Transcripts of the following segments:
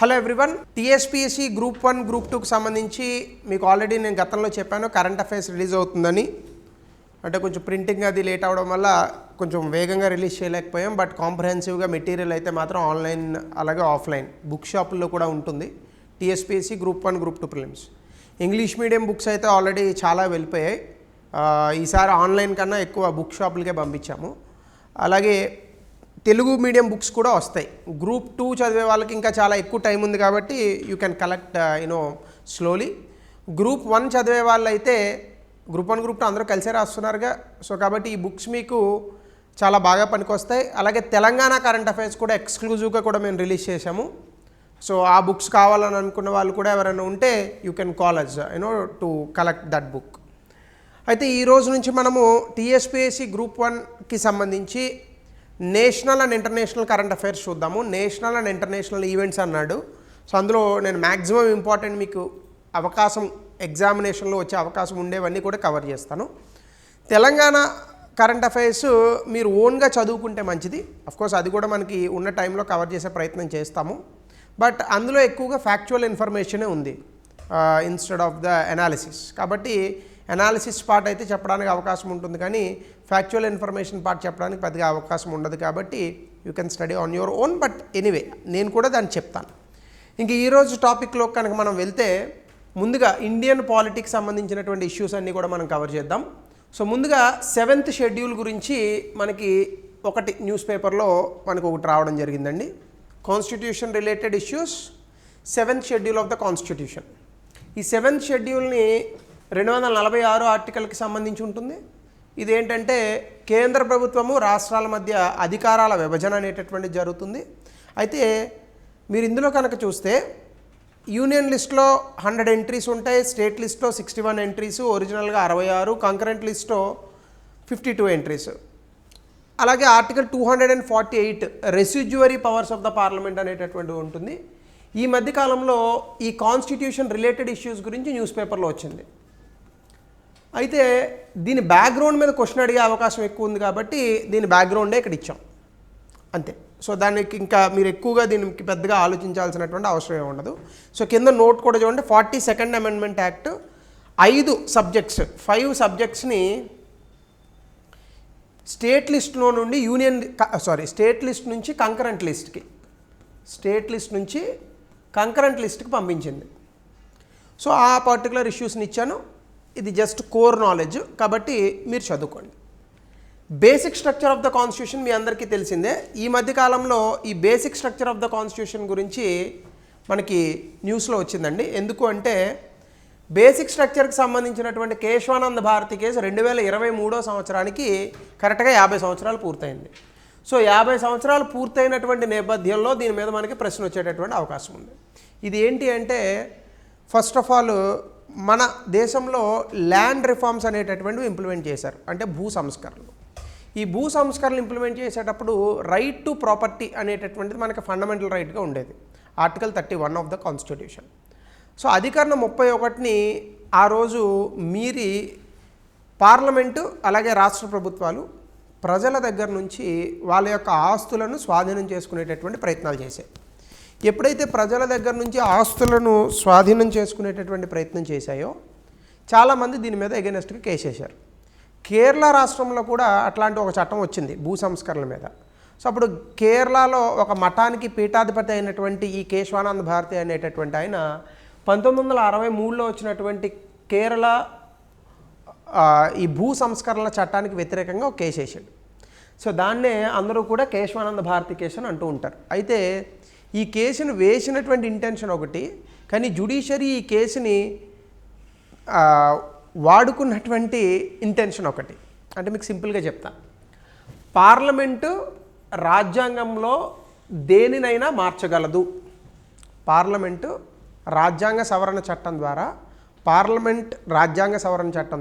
Hello everyone, TSPSC group 1 group 2కి సంబంధించి మీకు ఆల్రెడీ నేను గతంలో చెప్పాను కరెంట్ అఫైర్స్ రిలీజ్ అవుతుందని. అంటే కొంచెం ప్రింటింగ్ అది లేట్ అవడం వల్ల కొంచెం వేగంగా రిలీజ్ చేయలేకపోయాం. బట్ కాంప్రహెన్సివ్గా మెటీరియల్ అయితే మాత్రం ఆన్లైన్ అలాగే ఆఫ్లైన్ బుక్ షాపుల్లో కూడా ఉంటుంది. TSPSC group 1 group 2 prelims English medium books అయితే ఆల్రెడీ చాలా వెళ్ళిపోయాయి. ఈసారి ఆన్లైన్ కన్నా ఎక్కువ బుక్ షాపులకే పంపించాము. అలాగే తెలుగు మీడియం బుక్స్ కూడా వస్తాయి. గ్రూప్ 2 చదివే వాళ్ళకి ఇంకా చాలా ఎక్కువ టైం ఉంది కాబట్టి you can collect slowly. Group 1 చదివే వాళ్ళు అయితే గ్రూప్ 1 గ్రూప్ 2 అందరూ కలిసే రాస్తున్నారుగా. సో కాబట్టి ఈ బుక్స్ మీకు చాలా బాగా పనికొస్తాయి. అలాగే తెలంగాణ కరెంట్ అఫైర్స్ కూడా ఎక్స్క్లూజివ్గా కూడా మేము రిలీజ్ చేశాము. సో ఆ బుక్స్ కావాలని అనుకున్న వాళ్ళు కూడా ఎవరైనా ఉంటే you can call us to collect that book. అయితే ఈ రోజు నుంచి మనము టీఎస్పీఎస్సీ గ్రూప్ 1కి సంబంధించి national and international current affairs చూద్దాము. నేషనల్ అండ్ ఇంటర్నేషనల్ ఈవెంట్స్ అన్నాడు. సో అందులో నేను మ్యాక్సిమం ఇంపార్టెంట్ మీకు అవకాశం ఎగ్జామినేషన్లో వచ్చే అవకాశం ఉండేవన్నీ కూడా కవర్ చేస్తాను. తెలంగాణ కరెంట్ అఫైర్స్ మీరు ఓన్గా చదువుకుంటే మంచిది. అఫ్కోర్స్ అది కూడా మనకి ఉన్న టైంలో కవర్ చేసే ప్రయత్నం చేస్తాము. బట్ అందులో ఎక్కువగా ఫ్యాక్చువల్ ఇన్ఫర్మేషనే ఉంది ఇన్స్టెడ్ ఆఫ్ ద అనాలిసిస్. కాబట్టి అనాలిసిస్ పార్ట్ అయితే చెప్పడానికి అవకాశం ఉంటుంది, కానీ ఫ్యాక్చువల్ ఇన్ఫర్మేషన్ పార్ట్ చెప్పడానికి పెద్దగా అవకాశం ఉండదు. కాబట్టి you can study on your own. But anyway నేను కూడా దాన్ని చెప్తాను. ఇంక ఈరోజు టాపిక్లో కనుక మనం వెళ్తే ముందుగా ఇండియన్ పాలిటిక్స్ సంబంధించినటువంటి ఇష్యూస్ అన్నీ కూడా మనం కవర్ చేద్దాం. సో ముందుగా 7th షెడ్యూల్ గురించి మనకి ఒకటి న్యూస్ పేపర్లో మనకు ఒకటి రావడం జరిగిందండి. Constitution related issues, 7th schedule of the constitution. ఈ 7th షెడ్యూల్ని 246 ఆర్టికల్కి సంబంధించి ఉంటుంది. ఇదేంటంటే కేంద్ర ప్రభుత్వము రాష్ట్రాల మధ్య అధికారాల విభజన అనేటటువంటిది జరుగుతుంది. అయితే మీరు ఇందులో కనుక చూస్తే యూనియన్ లిస్ట్లో 100 ఎంట్రీస్ ఉంటాయి, స్టేట్ లిస్ట్లో 61 ఎంట్రీస్, ఒరిజినల్గా 66, కంకరెంట్ లిస్ట్లో 52 ఎంట్రీస్. అలాగే article 248 residuary powers of the parliament అనేటటువంటిది ఉంటుంది. ఈ మధ్యకాలంలో ఈ కాన్స్టిట్యూషన్ రిలేటెడ్ ఇష్యూస్ గురించి న్యూస్ పేపర్లో వచ్చింది. అయితే దీని బ్యాక్గ్రౌండ్ మీద క్వశ్చన్ అడిగే అవకాశం ఎక్కువ ఉంది కాబట్టి దీని బ్యాక్గ్రౌండే ఇక్కడ ఇచ్చాం అంతే. సో దానికి ఇంకా మీరు ఎక్కువగా దీనికి పెద్దగా ఆలోచించాల్సినటువంటి అవసరం ఉండదు. సో కింద నోట్ కూడా చూడండి, 42nd అమెండ్మెంట్ యాక్ట్ 5 సబ్జెక్ట్స్ని స్టేట్ లిస్ట్లో నుండి స్టేట్ లిస్ట్ నుంచి కంకరెంట్ లిస్ట్కి పంపించింది. సో ఆ పర్టికులర్ ఇష్యూస్ని ఇచ్చాను. ఇది జస్ట్ కోర్ నాలెడ్జ్ కాబట్టి మీరు చదువుకోండి. Basic structure of the constitution మీ అందరికీ తెలిసిందే. ఈ మధ్యకాలంలో ఈ basic structure of the constitution గురించి మనకి న్యూస్లో వచ్చిందండి. ఎందుకు అంటే బేసిక్ స్ట్రక్చర్కి సంబంధించినటువంటి కేశవానంద భారతి కేసు 2023 సంవత్సరానికి కరెక్ట్గా 50 సంవత్సరాలు పూర్తయింది. సో 50 సంవత్సరాలు పూర్తయినటువంటి నేపథ్యంలో దీని మీద మనకి ప్రశ్న వచ్చేటటువంటి అవకాశం ఉంది. ఇది ఏంటి అంటే ఫస్ట్ ఆఫ్ ఆల్ మన దేశంలో ల్యాండ్ రిఫార్మ్స్ అనేటటువంటివి ఇంప్లిమెంట్ చేశారు, అంటే భూ సంస్కరణలు. ఈ భూ సంస్కరణలు ఇంప్లిమెంట్ చేసేటప్పుడు రైట్ టు ప్రాపర్టీ అనేటటువంటిది మనకి ఫండమెంటల్ రైట్గా ఉండేది, article 31 of the constitution. So అధికరణం 31ని ఆ రోజు మీరి పార్లమెంటు అలాగే రాష్ట్ర ప్రభుత్వాలు ప్రజల దగ్గర నుంచి వాళ్ళ యొక్క ఆస్తులను స్వాధీనం చేసుకునేటటువంటి ప్రయత్నాలు చేశాయి. ఎప్పుడైతే ప్రజల దగ్గర నుంచి ఆస్తులను స్వాధీనం చేసుకునేటటువంటి ప్రయత్నం చేశాయో చాలామంది దీని మీద ఎగెనెస్ట్గా కేసు వేశారు. కేరళ రాష్ట్రంలో కూడా అట్లాంటి ఒక చట్టం వచ్చింది భూ సంస్కరణల మీద. సో అప్పుడు కేరళలో ఒక మఠానికి పీఠాధిపతి అయినటువంటి ఈ కేశవానంద భారతి అనేటటువంటి ఆయన 1963లో వచ్చినటువంటి కేరళ ఈ భూ సంస్కరణల చట్టానికి వ్యతిరేకంగా ఒక కేసు వేసాడు. సో దాన్నే అందరూ కూడా కేశవానంద భారతి కేసు అని అంటూ ఉంటారు. అయితే ఈ కేసును వేసినటువంటి ఇంటెన్షన్ ఒకటి, కానీ జ్యుడిషియరీ ఈ కేసుని వాడుకున్నటువంటి ఇంటెన్షన్ ఒకటి. అంటే మీకు సింపుల్గా చెప్తా, పార్లమెంటు రాజ్యాంగంలో దేనినైనా మార్చగలదు. పార్లమెంటు రాజ్యాంగ సవరణ చట్టం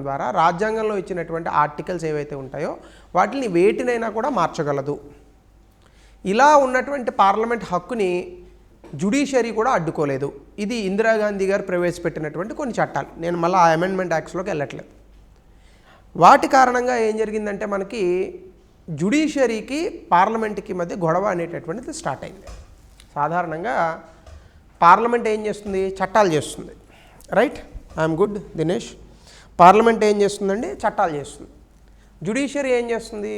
ద్వారా రాజ్యాంగంలో ఇచ్చినటువంటి ఆర్టికల్స్ ఏవైతే ఉంటాయో వాటిని వేటినైనా కూడా మార్చగలదు. ఇలా ఉన్నటువంటి పార్లమెంట్ హక్కుని జ్యుడిషియరీ కూడా అడ్డుకోలేదు. ఇది ఇందిరాగాంధీ గారు ప్రవేశపెట్టినటువంటి కొన్ని చట్టాలు. నేను మళ్ళీ ఆ అమెండ్మెంట్ యాక్ట్స్లోకి వెళ్ళట్లేదు. వాటి కారణంగా ఏం జరిగిందంటే మనకి జ్యుడిషియరీకి పార్లమెంట్కి మధ్య గొడవ అనేటటువంటిది స్టార్ట్ అయింది. సాధారణంగా పార్లమెంట్ ఏం చేస్తుంది? చట్టాలు చేస్తుంది. Right, I'm good Dinesh. Parliament ఏం చేస్తుందండి? చట్టాలు చేస్తుంది. జ్యుడిషియరీ ఏం చేస్తుంది?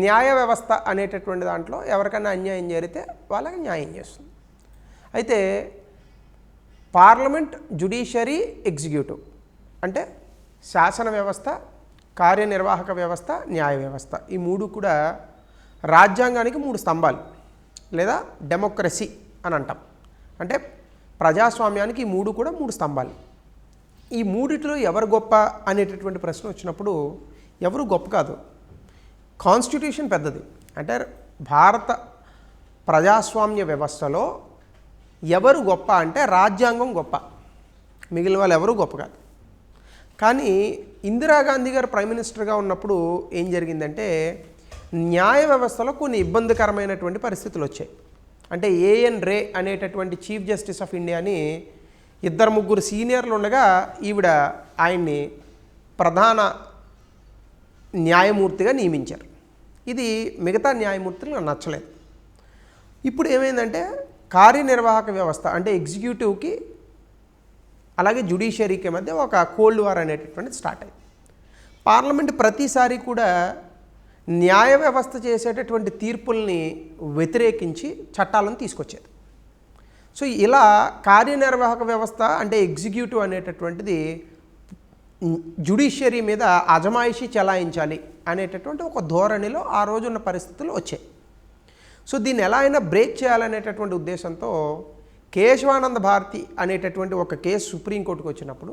న్యాయ వ్యవస్థ అనేటటువంటి దాంట్లో ఎవరికైనా అన్యాయం జరిగితే వాళ్ళకి న్యాయం చేస్తుంది. అయితే పార్లమెంట్, జ్యుడిషియరీ, ఎగ్జిక్యూటివ్ అంటే శాసన వ్యవస్థ, కార్యనిర్వాహక వ్యవస్థ, న్యాయ వ్యవస్థ, ఈ మూడు కూడా రాజ్యాంగానికి మూడు స్తంభాలు లేదా డెమోక్రసీ అని అంటాం. అంటే ప్రజాస్వామ్యానికి ఈ మూడు కూడా మూడు స్తంభాలు. ఈ మూడిట్లో ఎవరు గొప్ప అనేటటువంటి ప్రశ్న వచ్చినప్పుడు ఎవరు గొప్ప కాదు, కాన్స్టిట్యూషన్ పెద్దది. అంటే భారత ప్రజాస్వామ్య వ్యవస్థలో ఎవరు గొప్ప అంటే రాజ్యాంగం గొప్ప, మిగిలిన వాళ్ళు ఎవరు గొప్ప కాదు. కానీ ఇందిరాగాంధీ గారు ప్రైమ్ మినిస్టర్గా ఉన్నప్పుడు ఏం జరిగిందంటే న్యాయ వ్యవస్థలో కొన్ని ఇబ్బందికరమైనటువంటి పరిస్థితులు వచ్చాయి. అంటే ఏఎన్ రే అనేటటువంటి చీఫ్ జస్టిస్ ఆఫ్ ఇండియాని 2-3 సీనియర్లు ఉండగా ఈవిడ ఆయన్ని ప్రధాన న్యాయమూర్తిగా నియమించారు. ఇది మిగతా న్యాయమూర్తులకు నచ్చలేదు. ఇప్పుడు ఏమైందంటే కార్యనిర్వాహక వ్యవస్థ అంటే ఎగ్జిక్యూటివ్కి అలాగే జ్యుడిషియరీకి మధ్య ఒక కోల్డ్ వార్ అనేటటువంటిది స్టార్ట్ అయింది. పార్లమెంట్ ప్రతిసారి కూడా న్యాయ వ్యవస్థ చేసేటటువంటి తీర్పుల్ని వ్యతిరేకించి చట్టాలను తీసుకొచ్చేది. సో ఇలా కార్యనిర్వాహక వ్యవస్థ అంటే ఎగ్జిక్యూటివ్ అనేటటువంటిది జ్యుడిషియరీ మీద అజమాయిషీ చెలాయించాలి అనేటటువంటి ఒక ధోరణిలో ఆ రోజున్న పరిస్థితులు వచ్చాయి. సో దీన్ని ఎలా అయినా బ్రేక్ చేయాలనేటటువంటి ఉద్దేశంతో కేశవానంద భారతి అనేటటువంటి ఒక కేసు సుప్రీంకోర్టుకు వచ్చినప్పుడు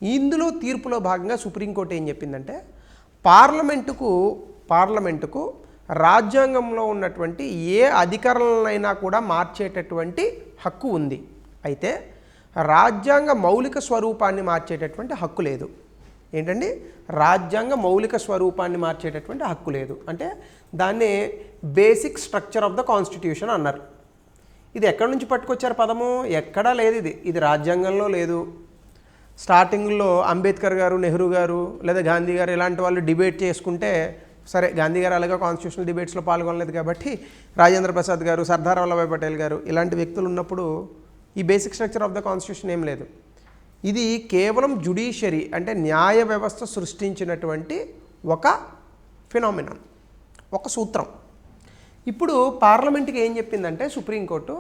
ఇందులో తీర్పులో భాగంగా సుప్రీంకోర్టు ఏం చెప్పిందంటే పార్లమెంటుకు రాజ్యాంగంలో ఉన్నటువంటి ఏ అధికారాలైనా కూడా మార్చేటటువంటి హక్కు ఉంది. అయితే రాజ్యాంగ మౌలిక స్వరూపాన్ని మార్చేటటువంటి హక్కు లేదు. ఏంటండి? రాజ్యాంగ మౌలిక స్వరూపాన్ని మార్చేటటువంటి హక్కు లేదు. అంటే దాన్ని basic structure of the constitution అన్నారు. ఇది ఎక్కడి నుంచి పట్టుకొచ్చారు పదము? ఎక్కడా లేదు. ఇది రాజ్యాంగంలో లేదు. స్టార్టింగ్లో అంబేద్కర్ గారు, నెహ్రూ గారు లేదా గాంధీ గారు ఇలాంటి వాళ్ళు డిబేట్ చేసుకుంటే, సరే గాంధీ గారు అలాగే కాన్స్టిట్యూషనల్ డిబేట్స్లో పాల్గొనలేదు కాబట్టి రాజేంద్ర ప్రసాద్ గారు, సర్దార్ వల్లభాయ్ పటేల్ గారు ఇలాంటి వ్యక్తులు ఉన్నప్పుడు ఈ basic structure of the constitution ఏం లేదు. ఇది కేవలం జ్యుడిషియరీ అంటే న్యాయ వ్యవస్థ సృష్టించినటువంటి ఒక ఫినామినన్, ఒక సూత్రం. ఇప్పుడు పార్లమెంట్కి ఏం చెప్పిందంటే సుప్రీంకోర్టు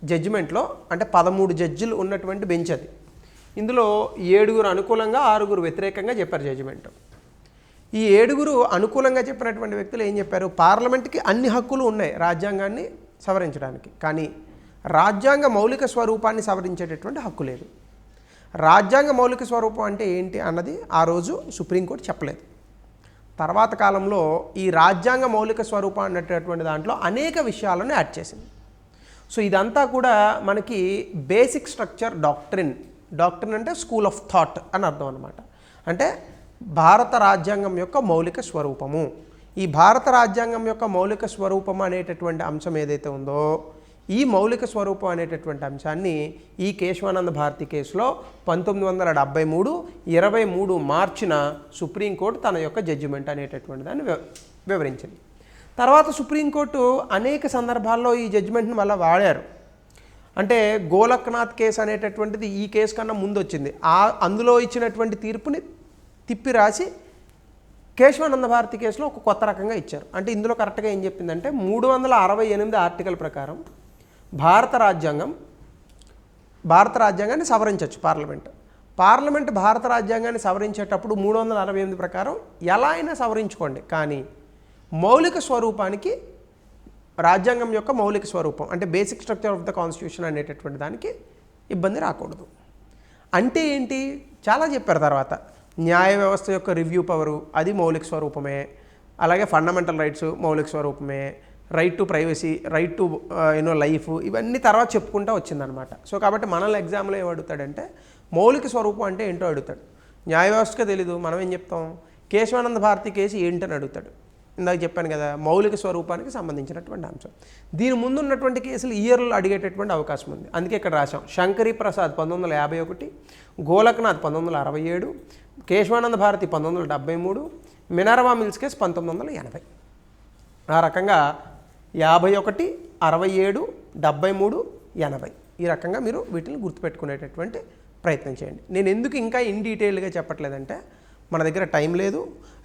జడ్జిమెంట్లో, అంటే 13 జడ్జిలు ఉన్నటువంటి బెంచ్ అది, ఇందులో 7 అనుకూలంగా 6 వ్యతిరేకంగా చెప్పారు జడ్జిమెంట్. ఈ 7 అనుకూలంగా చెప్పినటువంటి వ్యక్తులు ఏం చెప్పారు? పార్లమెంట్కి అన్ని హక్కులు ఉన్నాయి రాజ్యాంగాన్ని సవరించడానికి, కానీ రాజ్యాంగ మౌలిక స్వరూపాన్ని సవరించేటటువంటి హక్కు లేదు. రాజ్యాంగ మౌలిక స్వరూపం అంటే ఏంటి అన్నది ఆ రోజు సుప్రీంకోర్టు చెప్పలేదు. తర్వాత కాలంలో ఈ రాజ్యాంగ మౌలిక స్వరూపం అనేటటువంటి దాంట్లో అనేక విషయాలను యాడ్ చేసింది. సో ఇదంతా కూడా మనకి బేసిక్ స్ట్రక్చర్ డాక్ట్రిన్ అంటే స్కూల్ ఆఫ్ థాట్ అని అర్థం అనమాట. అంటే భారత రాజ్యాంగం యొక్క మౌలిక స్వరూపము. ఈ భారత రాజ్యాంగం యొక్క మౌలిక స్వరూపం అనేటటువంటి అంశం ఏదైతే ఉందో ఈ మౌలిక స్వరూపం అనేటటువంటి అంశాన్ని ఈ కేశవానంద భారతి కేసులో 1973 మార్చిన సుప్రీంకోర్టు తన యొక్క జడ్జిమెంట్ అనేటటువంటి దాన్ని వివరించింది. తర్వాత సుప్రీంకోర్టు అనేక సందర్భాల్లో ఈ జడ్జిమెంట్ని మళ్ళీ వాడారు. అంటే గోలక్నాథ్ కేసు అనేటటువంటిది ఈ కేసు కన్నా ముందు వచ్చింది. అందులో ఇచ్చినటువంటి తీర్పుని తిప్పి రాసి కేశవానంద భారతి కేసులో ఒక కొత్త రకంగా ఇచ్చారు. అంటే ఇందులో కరెక్ట్గా ఏం చెప్పిందంటే 368 ఆర్టికల్ ప్రకారం భారత రాజ్యాంగాన్ని సవరించవచ్చు పార్లమెంట్ భారత రాజ్యాంగాన్ని సవరించేటప్పుడు 368 ప్రకారం ఎలా అయినా సవరించుకోండి, కానీ మౌలిక స్వరూపానికి రాజ్యాంగం యొక్క మౌలిక స్వరూపం అంటే basic structure of the constitution అనేటటువంటి దానికి ఇబ్బంది రాకూడదు. అంటే ఏంటి? చాలా చెప్పారు. తర్వాత న్యాయ వ్యవస్థ యొక్క రివ్యూ పవరు అది మౌలిక స్వరూపమే, అలాగే ఫండమెంటల్ రైట్స్ మౌలిక స్వరూపమే, right to privacy, right to life, ఇవన్నీ తర్వాత చెప్పుకుంటూ వచ్చిందనమాట. సో కాబట్టి మనల్ని ఎగ్జామ్లో ఏం అడుగుతాడంటే మౌలిక స్వరూపం అంటే ఏంటో అడుగుతాడు. న్యాయ వ్యవస్థకే తెలీదు, మనం ఏం చెప్తాం? కేశవానంద భారతి కేసు ఏంటని అడుగుతాడు. ఇందాక చెప్పాను కదా, మౌలిక స్వరూపానికి సంబంధించినటువంటి అంశం. దీని ముందు ఉన్నటువంటి కేసులు ఇయర్లు అడిగేటటువంటి అవకాశం ఉంది. అందుకే ఇక్కడ రాశాం. శంకరీ ప్రసాద్ 1951, గోలక్నాథ్ 1967, కేశవానంద భారతి 1973, మినర్వా మిల్స్ కేసు 1980. ఆ రకంగా 51, 67, 73, 80 ఈ రకంగా మీరు వీటిని గుర్తుపెట్టుకునేటటువంటి ప్రయత్నం చేయండి. నేను ఎందుకు ఇంకా ఇన్ డీటెయిల్గా చెప్పట్లేదంటే మన దగ్గర టైం లేదు,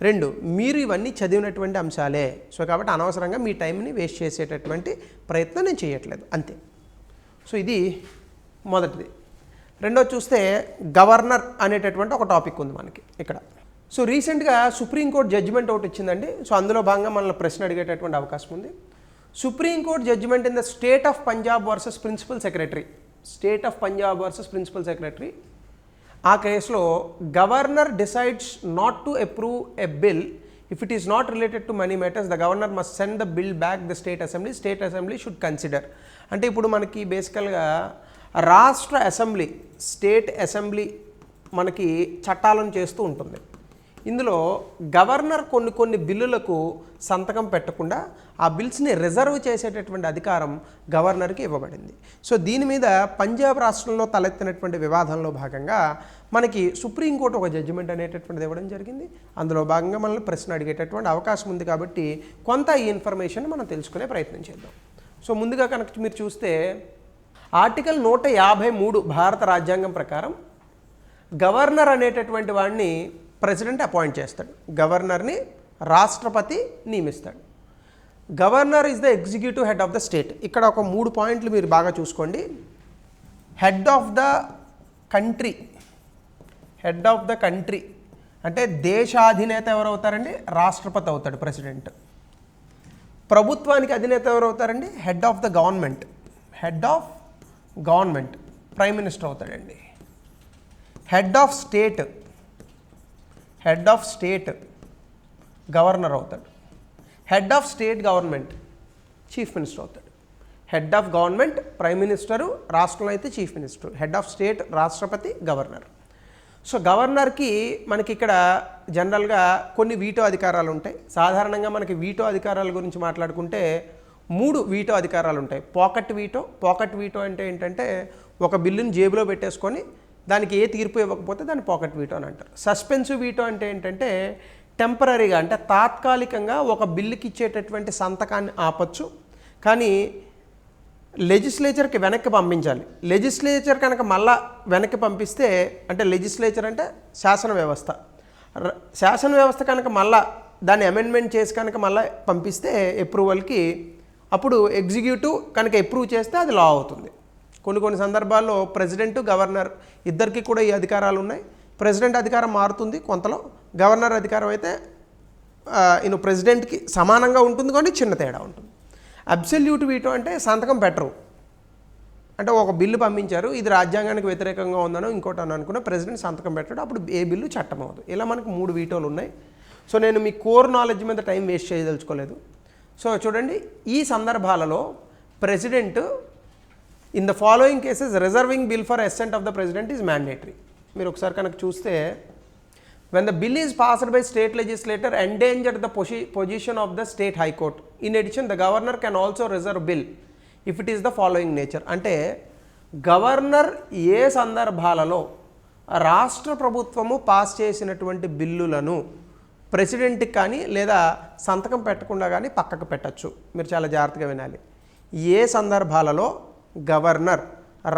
2 మీరు ఇవన్నీ చదివినటువంటి అంశాలే. సో కాబట్టి అనవసరంగా మీ టైంని వేస్ట్ చేసేటటువంటి ప్రయత్నం నేను చేయట్లేదు అంతే. సో ఇది మొదటిది. రెండోది చూస్తే గవర్నర్ అనేటటువంటి ఒక టాపిక్ ఉంది మనకి ఇక్కడ. సో రీసెంట్గా సుప్రీంకోర్టు జడ్జిమెంట్ ఒకటి ఇచ్చిందండి. సో అందులో భాగంగా మనల్ని ప్రశ్న అడిగేటటువంటి అవకాశం ఉంది. Supreme court judgement in the state of Punjab versus principal secretary, state of Punjab versus principal secretary. ఆ కేసులో governor decides not to approve a bill if it is not related to money matters, the governor must send the bill back the state assembly, state assembly should consider. అంటే ఇప్పుడు మనకి బేసికల్గా రాష్ట్ర assembly, state assembly మనకి చట్టాలను చేస్తూ ఉంటుంది. ఇందులో గవర్నర్ కొన్ని బిల్లులకు సంతకం పెట్టకుండా ఆ బిల్స్ని రిజర్వ్ చేసేటటువంటి అధికారం గవర్నర్కి ఇవ్వబడింది. సో దీని మీద పంజాబ్ రాష్ట్రంలో తలెత్తినటువంటి వివాదంలో భాగంగా మనకి సుప్రీంకోర్టు ఒక జడ్జిమెంట్ అనేటటువంటిది ఇవ్వడం జరిగింది. అందులో భాగంగా మనల్ని ప్రశ్న అడిగేటటువంటి అవకాశం ఉంది కాబట్టి కొంత ఈ ఇన్ఫర్మేషన్ మనం తెలుసుకునే ప్రయత్నం చేద్దాం. సో ముందుగా కనుక మీరు చూస్తే ఆర్టికల్ 153 భారత రాజ్యాంగం ప్రకారం గవర్నర్ అనేటటువంటి వాడిని ప్రెసిడెంట్ అపాయింట్ చేస్తాడు, గవర్నర్ని రాష్ట్రపతి నియమిస్తాడు. Governor is the executive head of the state. ఇక్కడ ఒక 3 పాయింట్లు మీరు బాగా చూసుకోండి. Head of the country, head of the country అంటే దేశాధినేత ఎవరు అవుతారండి? రాష్ట్రపతి అవుతాడు, ప్రెసిడెంట్. ప్రభుత్వానికి అధినేత ఎవరు అవుతారండి? Head of the government, head of government prime minister అవుతాడండి. Head of state, head of state governor అవుతాడు. Head of state government chief minister అవుతాడు. Head of government prime minister, రాష్ట్రంలో అయితే chief minister. Head of state రాష్ట్రపతి, governor. So గవర్నర్కి మనకి ఇక్కడ జనరల్గా కొన్ని వీటో అధికారాలు ఉంటాయి. సాధారణంగా మనకి వీటో అధికారాల గురించి మాట్లాడుకుంటే 3 వీటో అధికారాలు ఉంటాయి. పాకెట్ వీటో, పాకెట్ వీటో అంటే ఏంటంటే ఒక బిల్లుని జేబులో పెట్టేసుకొని దానికి ఏ తీర్పు ఇవ్వకపోతే దాన్ని పాకెట్ వీటో అని అంటారు. సస్పెన్సివ్ వీటో అంటే ఏంటంటే టెంపరీగా, అంటే తాత్కాలికంగా ఒక బిల్లుకి ఇచ్చేటటువంటి సంతకాన్ని ఆపచ్చు, కానీ లెజిస్లేచర్కి వెనక్కి పంపించాలి. లెజిస్లేచర్ కనుక మళ్ళా వెనక్కి పంపిస్తే, అంటే లెజిస్లేచర్ అంటే శాసన వ్యవస్థ, శాసన వ్యవస్థ కనుక మళ్ళా దాన్ని అమెండ్మెంట్ చేసి కనుక మళ్ళీ పంపిస్తే అప్రూవల్కి, అప్పుడు ఎగ్జిక్యూటివ్ కనుక అప్రూవ్ చేస్తే అది లా అవుతుంది. కొన్ని సందర్భాల్లో ప్రెసిడెంట్, గవర్నర్ ఇద్దరికి కూడా ఈ అధికారాలు ఉన్నాయి. ప్రెసిడెంట్ అధికారం మారుతుంది కొంతలో, గవర్నర్ అధికారం అయితే ప్రెసిడెంట్కి సమానంగా ఉంటుంది, కానీ చిన్న తేడా ఉంటుంది. అబ్సల్యూట్ వీటో అంటే సంతకం పెట్టరు, అంటే ఒక బిల్లు పంపించారు, ఇది రాజ్యాంగానికి వ్యతిరేకంగా ఉందనో ఇంకోటి అని అనుకున్న ప్రెసిడెంట్ సంతకం పెట్టాడు, అప్పుడు ఏ బిల్లు చట్టం అవ్వదు. ఇలా మనకు 3 వీటోలు ఉన్నాయి. సో నేను మీ కోర్ నాలెడ్జ్ మీద టైం వేస్ట్ చేయదలుచుకోలేదు. సో చూడండి, ఈ సందర్భాలలో president in the following cases reserving bill for assent of the president is mandatory. మీరు ఒకసారి కనుక చూస్తే, when the bill is passed by state legislator endanger the position of the state high court. In addition, the governor can also reserve bill if it is the following nature. అంటే governor ఏ సందర్భాలలో రాష్ట్ర ప్రభుత్వము pass చేసినటువంటి బిల్లులను ప్రెసిడెంట్కి కానీ లేదా సంతకం పెట్టకుండా కానీ పక్కకు పెట్టచ్చు. మీరు చాలా జాగ్రత్తగా వినాలి. ఏ సందర్భాలలో గవర్నర్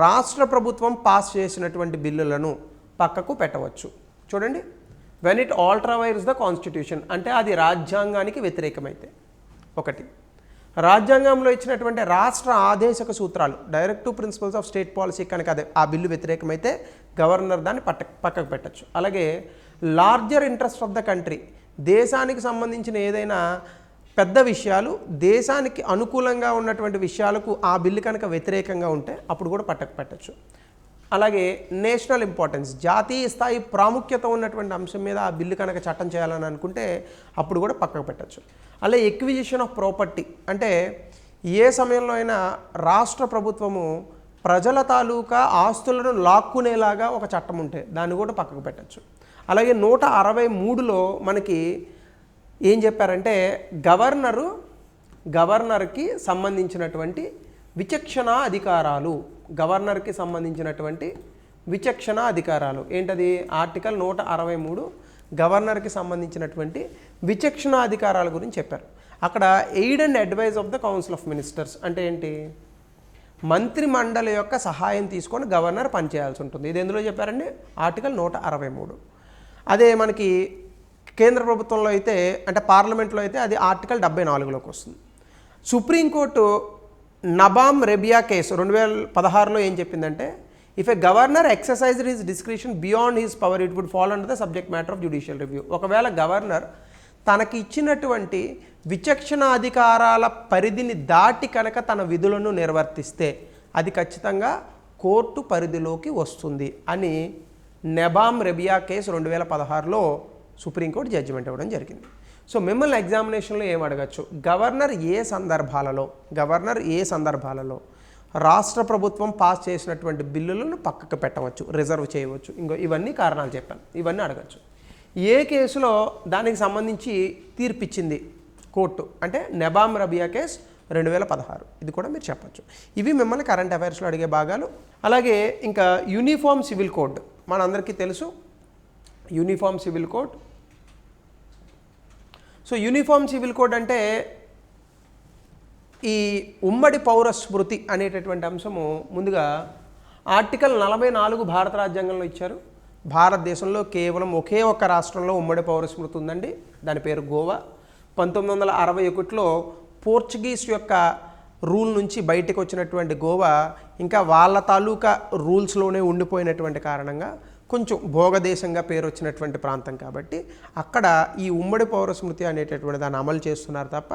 రాష్ట్ర ప్రభుత్వం పాస్ చేసినటువంటి బిల్లులను పక్కకు పెట్టవచ్చు. చూడండి, వెన్ ఇట్ ఆల్ట్రావైర్స్ ద కాన్స్టిట్యూషన్, అంటే అది రాజ్యాంగానికి వ్యతిరేకమైతే. 1, రాజ్యాంగంలో ఇచ్చినటువంటి రాష్ట్ర ఆదేశక సూత్రాలు, directive principles of state policy కనుక అదే ఆ బిల్లు వ్యతిరేకమైతే గవర్నర్ దాన్ని పక్కకు పెట్టచ్చు. అలాగే larger interest of the country, దేశానికి సంబంధించిన ఏదైనా పెద్ద విషయాలు, దేశానికి అనుకూలంగా ఉన్నటువంటి విషయాలకు ఆ బిల్లు కనుక వ్యతిరేకంగా ఉంటే అప్పుడు కూడా పక్కకు పెట్టచ్చు. అలాగే నేషనల్ ఇంపార్టెన్స్, జాతీయ స్థాయి ప్రాముఖ్యత ఉన్నటువంటి అంశం మీద ఆ బిల్లు కనుక చట్టం చేయాలని అనుకుంటే అప్పుడు కూడా పక్కకు పెట్టచ్చు. అలాగే ఎక్విజిషన్ ఆఫ్ ప్రాపర్టీ, అంటే ఏ సమయంలో అయినా రాష్ట్ర ప్రభుత్వము ప్రజల తాలూకా ఆస్తులను లాక్కునేలాగా ఒక చట్టం ఉంటే దాన్ని కూడా పక్కకు పెట్టచ్చు. అలాగే 163లో మనకి ఏం చెప్పారంటే గవర్నర్కి సంబంధించినటువంటి విచక్షణ అధికారాలు, గవర్నర్కి సంబంధించినటువంటి విచక్షణ అధికారాలు ఏంటది? ఆర్టికల్ 163 గవర్నర్కి సంబంధించినటువంటి విచక్షణ అధికారాల గురించి చెప్పారు. అక్కడ aid and advise of the council of ministers అంటే ఏంటి? మంత్రి మండలి యొక్క సహాయం తీసుకొని గవర్నర్ పనిచేయాల్సి ఉంటుంది. ఇది ఎందులో చెప్పారండి? ఆర్టికల్ 163. అదే మనకి కేంద్ర ప్రభుత్వంలో అయితే అంటే పార్లమెంట్లో అయితే అది ఆర్టికల్ 74లోకి వస్తుంది. సుప్రీంకోర్టు నబామ్ రెబియా కేసు 2016లో ఏం చెప్పిందంటే, if a governor exercised his discretion beyond his power it would fall under the subject matter of judicial review. ఒకవేళ గవర్నర్ తనకి ఇచ్చినటువంటి విచక్షణ అధికారాల పరిధిని దాటి కనుక తన విధులను నిర్వర్తిస్తే అది ఖచ్చితంగా కోర్టు పరిధిలోకి వస్తుంది అని నబామ్ రెబియా కేసు 2016లో సుప్రీంకోర్టు జడ్జిమెంట్ ఇవ్వడం జరిగింది. సో మిమ్మల్ని ఎగ్జామినేషన్లో ఏం అడగచ్చు? గవర్నర్ ఏ సందర్భాలలో రాష్ట్ర ప్రభుత్వం పాస్ చేసినటువంటి బిల్లులను పక్కకు పెట్టవచ్చు, రిజర్వ్ చేయవచ్చు, ఇవన్నీ కారణాలు చెప్పాను, ఇవన్నీ అడగచ్చు. ఏ కేసులో దానికి సంబంధించి తీర్పిచ్చింది కోర్టు అంటే నబామ్ రెబియా కేసు 2016. ఇది కూడా మీరు చెప్పచ్చు. ఇవి మిమ్మల్ని కరెంట్ అఫైర్స్లో అడిగే భాగాలు. అలాగే ఇంకా యూనిఫామ్ సివిల్ కోడ్ మనందరికీ తెలుసు. Uniform civil code. So uniform civil code అంటే ఈ ఉమ్మడి పౌర స్మృతి అనేటటువంటి అంశము ముందుగా ఆర్టికల్ 44 భారత రాజ్యాంగంలో ఇచ్చారు. భారతదేశంలో కేవలం ఒకే ఒక్క రాష్ట్రంలో ఉమ్మడి పౌర స్మృతి ఉందండి, దాని పేరు గోవా. 1961లో పోర్చుగీస్ యొక్క రూల్ నుంచి బయటకు వచ్చినటువంటి గోవా ఇంకా వాళ్ళ తాలూకా రూల్స్లోనే ఉండిపోయినటువంటి కారణంగా కొంచెం భోగదేశంగా పేరు వచ్చినటువంటి ప్రాంతం కాబట్టి అక్కడ ఈ ఉమ్మడి పౌర స్మృతి అనేటటువంటి దాన్ని అమలు చేస్తున్నారు తప్ప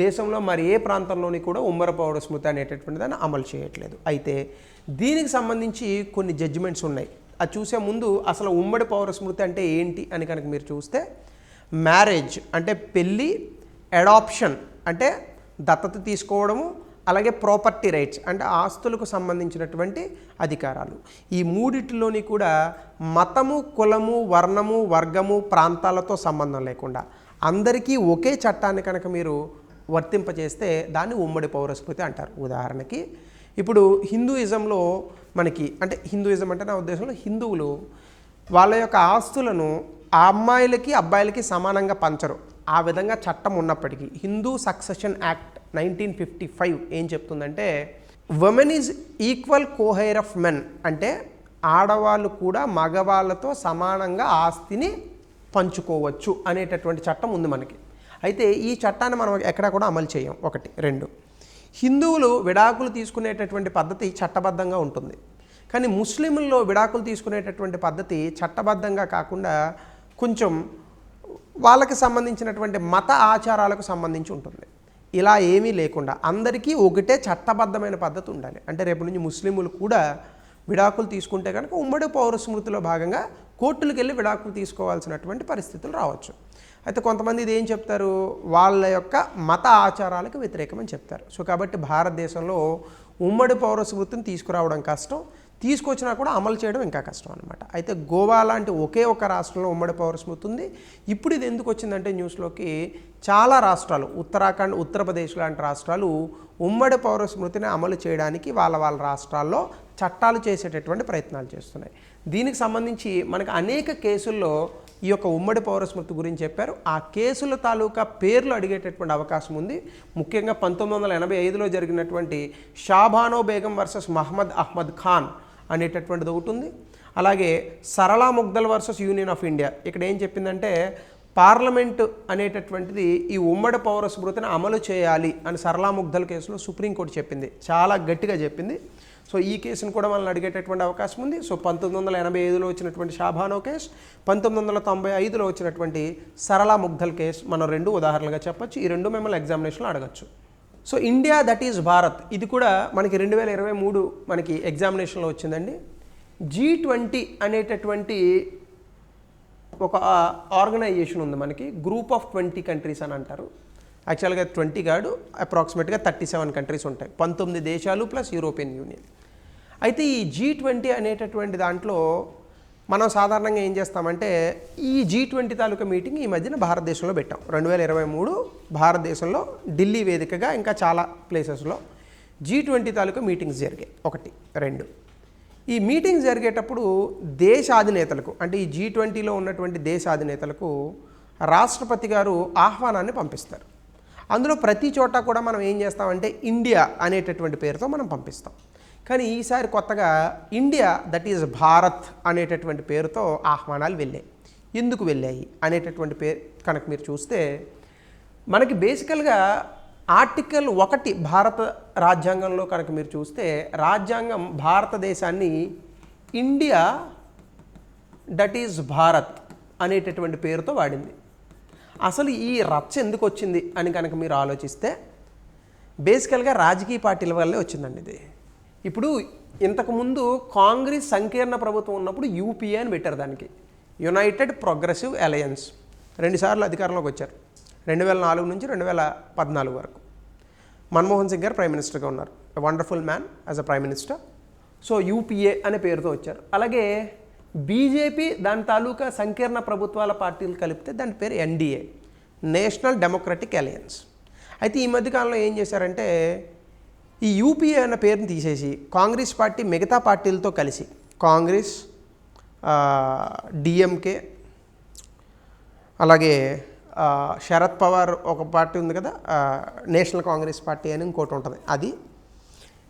దేశంలో మరి ఏ ప్రాంతంలోని కూడా ఉమ్మడి పౌర స్మృతి అనేటటువంటి దాన్ని అమలు చేయట్లేదు. అయితే దీనికి సంబంధించి కొన్ని జడ్జిమెంట్స్ ఉన్నాయి. అది చూసే ముందు అసలు ఉమ్మడి పౌర స్మృతి అంటే ఏంటి అని కనుక మీరు చూస్తే, మ్యారేజ్ అంటే పెళ్ళి, అడాప్షన్ అంటే దత్తత తీసుకోవడము, అలాగే ప్రాపర్టీ రైట్స్ అంటే ఆస్తులకు సంబంధించినటువంటి అధికారాలు. ఈ మూడిటిలోని కూడా మతము, కులము, వర్ణము, వర్గము, ప్రాంతాలతో సంబంధం లేకుండా అందరికీ ఒకే చట్టాన్ని కనుక మీరు వర్తింపజేస్తే దాన్ని ఉమ్మడి పౌరస్మృతి అంటారు. ఉదాహరణకి ఇప్పుడు హిందూయిజంలో మనకి అంటే హిందూయిజం అంటే నా ఉద్దేశంలో హిందువులు వాళ్ళ యొక్క ఆస్తులను ఆ అమ్మాయిలకి అబ్బాయిలకి సమానంగా పంచరు. ఆ విధంగా చట్టం ఉన్నప్పటికీ హిందూ సక్సెషన్ యాక్ట్ 1955 ఏం చెప్తుందంటే, women is equal coheir of men అంటే ఆడవాళ్ళు కూడా మగవాళ్ళతో సమానంగా ఆస్తిని పంచుకోవచ్చు అనేటటువంటి చట్టం ఉంది మనకి. అయితే ఈ చట్టాన్ని మనం ఎక్కడా కూడా అమలు చేయం. 1. 2 హిందువులు విడాకులు తీసుకునేటటువంటి పద్ధతి చట్టబద్ధంగా ఉంటుంది. కానీ ముస్లింల్లో విడాకులు తీసుకునేటటువంటి పద్ధతి చట్టబద్ధంగా కాకుండా కొంచెం వాళ్ళకి సంబంధించినటువంటి మత ఆచారాలకు సంబంధించి ఉంటుంది. ఇలా ఏమీ లేకుండా అందరికీ ఒకటే చట్టబద్ధమైన పద్ధతి ఉండాలి. అంటే రేపు నుంచి ముస్లింలు కూడా విడాకులు తీసుకుంటే కనుక ఉమ్మడి పౌర స్మృతిలో భాగంగా కోర్టులకు వెళ్ళి విడాకులు తీసుకోవాల్సినటువంటి పరిస్థితులు రావచ్చు. అయితే కొంతమంది ఇది ఏం చెప్తారు, వాళ్ళ యొక్క మత ఆచారాలకు వ్యతిరేకమని చెప్తారు. సో కాబట్టి భారతదేశంలో ఉమ్మడి పౌర స్మృతిని తీసుకురావడం కష్టం, తీసుకొచ్చినా కూడా అమలు చేయడం ఇంకా కష్టం అనమాట. అయితే గోవా లాంటి ఒకే ఒక రాష్ట్రంలో ఉమ్మడి పౌర స్మృతి ఉంది. ఇప్పుడు ఇది ఎందుకు వచ్చిందంటే న్యూస్లోకి, చాలా రాష్ట్రాలు ఉత్తరాఖండ్, ఉత్తరప్రదేశ్ లాంటి రాష్ట్రాలు ఉమ్మడి పౌర స్మృతిని అమలు చేయడానికి వాళ్ళ రాష్ట్రాల్లో చట్టాలు చేసేటటువంటి ప్రయత్నాలు చేస్తున్నాయి. దీనికి సంబంధించి మనకు అనేక కేసుల్లో ఈ యొక్క ఉమ్మడి పౌర స్మృతి గురించి చెప్పారు. ఆ కేసుల తాలూకా పేర్లు అడిగేటటువంటి అవకాశం ఉంది. ముఖ్యంగా 1985లో జరిగినటువంటి షాబానో బేగం వర్సెస్ మహమ్మద్ అహ్మద్ ఖాన్ అనేటటువంటిది ఒకటి ఉంది. అలాగే Sarla Mudgal versus union of India. ఇక్కడ ఏం చెప్పిందంటే, పార్లమెంటు అనేటటువంటిది ఈ ఉమ్మడి పౌర స్మృతిని అమలు చేయాలి అని సరళా ముగ్దల్ కేసులో సుప్రీంకోర్టు చెప్పింది, చాలా గట్టిగా చెప్పింది. సో ఈ కేసును కూడా మనల్ని అడిగేటటువంటి అవకాశం ఉంది. సో 1985లో వచ్చినటువంటి షాబానో కేసు, 1995లో వచ్చినటువంటి సరళా ముగ్దల్ కేసు మనం 2 ఉదాహరణలుగా చెప్పొచ్చు. ఈ 2 మిమ్మల్ని ఎగ్జామినేషన్లో అడగచ్చు. So India that is Bharat, ఇది కూడా మనకి 2023 మనకి ఎగ్జామినేషన్లో వచ్చిందండి. G20 అనేటటువంటి ఒక ఆర్గనైజేషన్ ఉంది మనకి, గ్రూప్ ఆఫ్ 20 కంట్రీస్ అని అంటారు. యాక్చువల్గా 20 కాదు, అప్రాక్సిమేట్గా 37 కంట్రీస్ ఉంటాయి, 19 దేశాలు ప్లస్ యూరోపియన్ యూనియన్. అయితే ఈ G20 అనేటటువంటి దాంట్లో మనం సాధారణంగా ఏం చేస్తామంటే, ఈ G20 తాలూకా మీటింగ్ ఈ మధ్యన భారతదేశంలో పెట్టాం. 2023 భారతదేశంలో ఢిల్లీ వేదికగా ఇంకా చాలా ప్లేసెస్లో G20 తాలూకా మీటింగ్స్ జరిగాయి. 1. 2 ఈ మీటింగ్స్ జరిగేటప్పుడు దేశాధినేతలకు అంటే ఈ G20లో ఉన్నటువంటి దేశాధినేతలకు రాష్ట్రపతి గారు ఆహ్వానాన్ని పంపిస్తారు. అందులో ప్రతి చోట కూడా మనం ఏం చేస్తామంటే ఇండియా అనేటటువంటి పేరుతో మనం పంపిస్తాం. కానీ ఈసారి కొత్తగా ఇండియా దట్ ఈజ్ భారత్ అనేటటువంటి పేరుతో ఆహ్వానాలు వెళ్ళాయి. ఎందుకు వెళ్ళాయి అనేటటువంటి పేరు కనుక మీరు చూస్తే మనకి బేసికల్గా ఆర్టికల్ 1 భారత రాజ్యాంగంలో కనుక మీరు చూస్తే రాజ్యాంగం భారతదేశాన్ని ఇండియా దట్ ఈజ్ భారత్ అనేటటువంటి పేరుతో వాడింది. అసలు ఈ రచ్చ ఎందుకు వచ్చింది అని కనుక మీరు ఆలోచిస్తే బేసికల్గా రాజకీయ పార్టీల వల్లే వచ్చిందండి ఇది. ఇప్పుడు ఇంతకుముందు కాంగ్రెస్ సంకీర్ణ ప్రభుత్వం ఉన్నప్పుడు యూపీఏ అని పెట్టారు, దానికి యునైటెడ్ ప్రోగ్రెసివ్ అలయన్స్. 2 సార్లు అధికారంలోకి వచ్చారు, 2004 నుంచి 2014 వరకు. మన్మోహన్ సింగ్ గారు ప్రైమ్ మినిస్టర్గా ఉన్నారు, wonderful man as a prime minister. So UPA అనే పేరుతో వచ్చారు. అలాగే బీజేపీ దాని తాలూకా సంకీర్ణ ప్రభుత్వాల పార్టీలు కలిపితే దాని పేరు ఎన్డీఏ, నేషనల్ డెమోక్రటిక్ అలయన్స్. అయితే ఈ మధ్యకాలంలో ఏం చేశారంటే ఈ యూపీఏ అన్న పేరుని తీసేసి కాంగ్రెస్ పార్టీ మిగతా పార్టీలతో కలిసి కాంగ్రెస్, డిఎంకే, అలాగే శరద్ పవార్ ఒక పార్టీ ఉంది కదా, నేషనల్ కాంగ్రెస్ పార్టీ అని ఇంకోటి ఉంటుంది, అది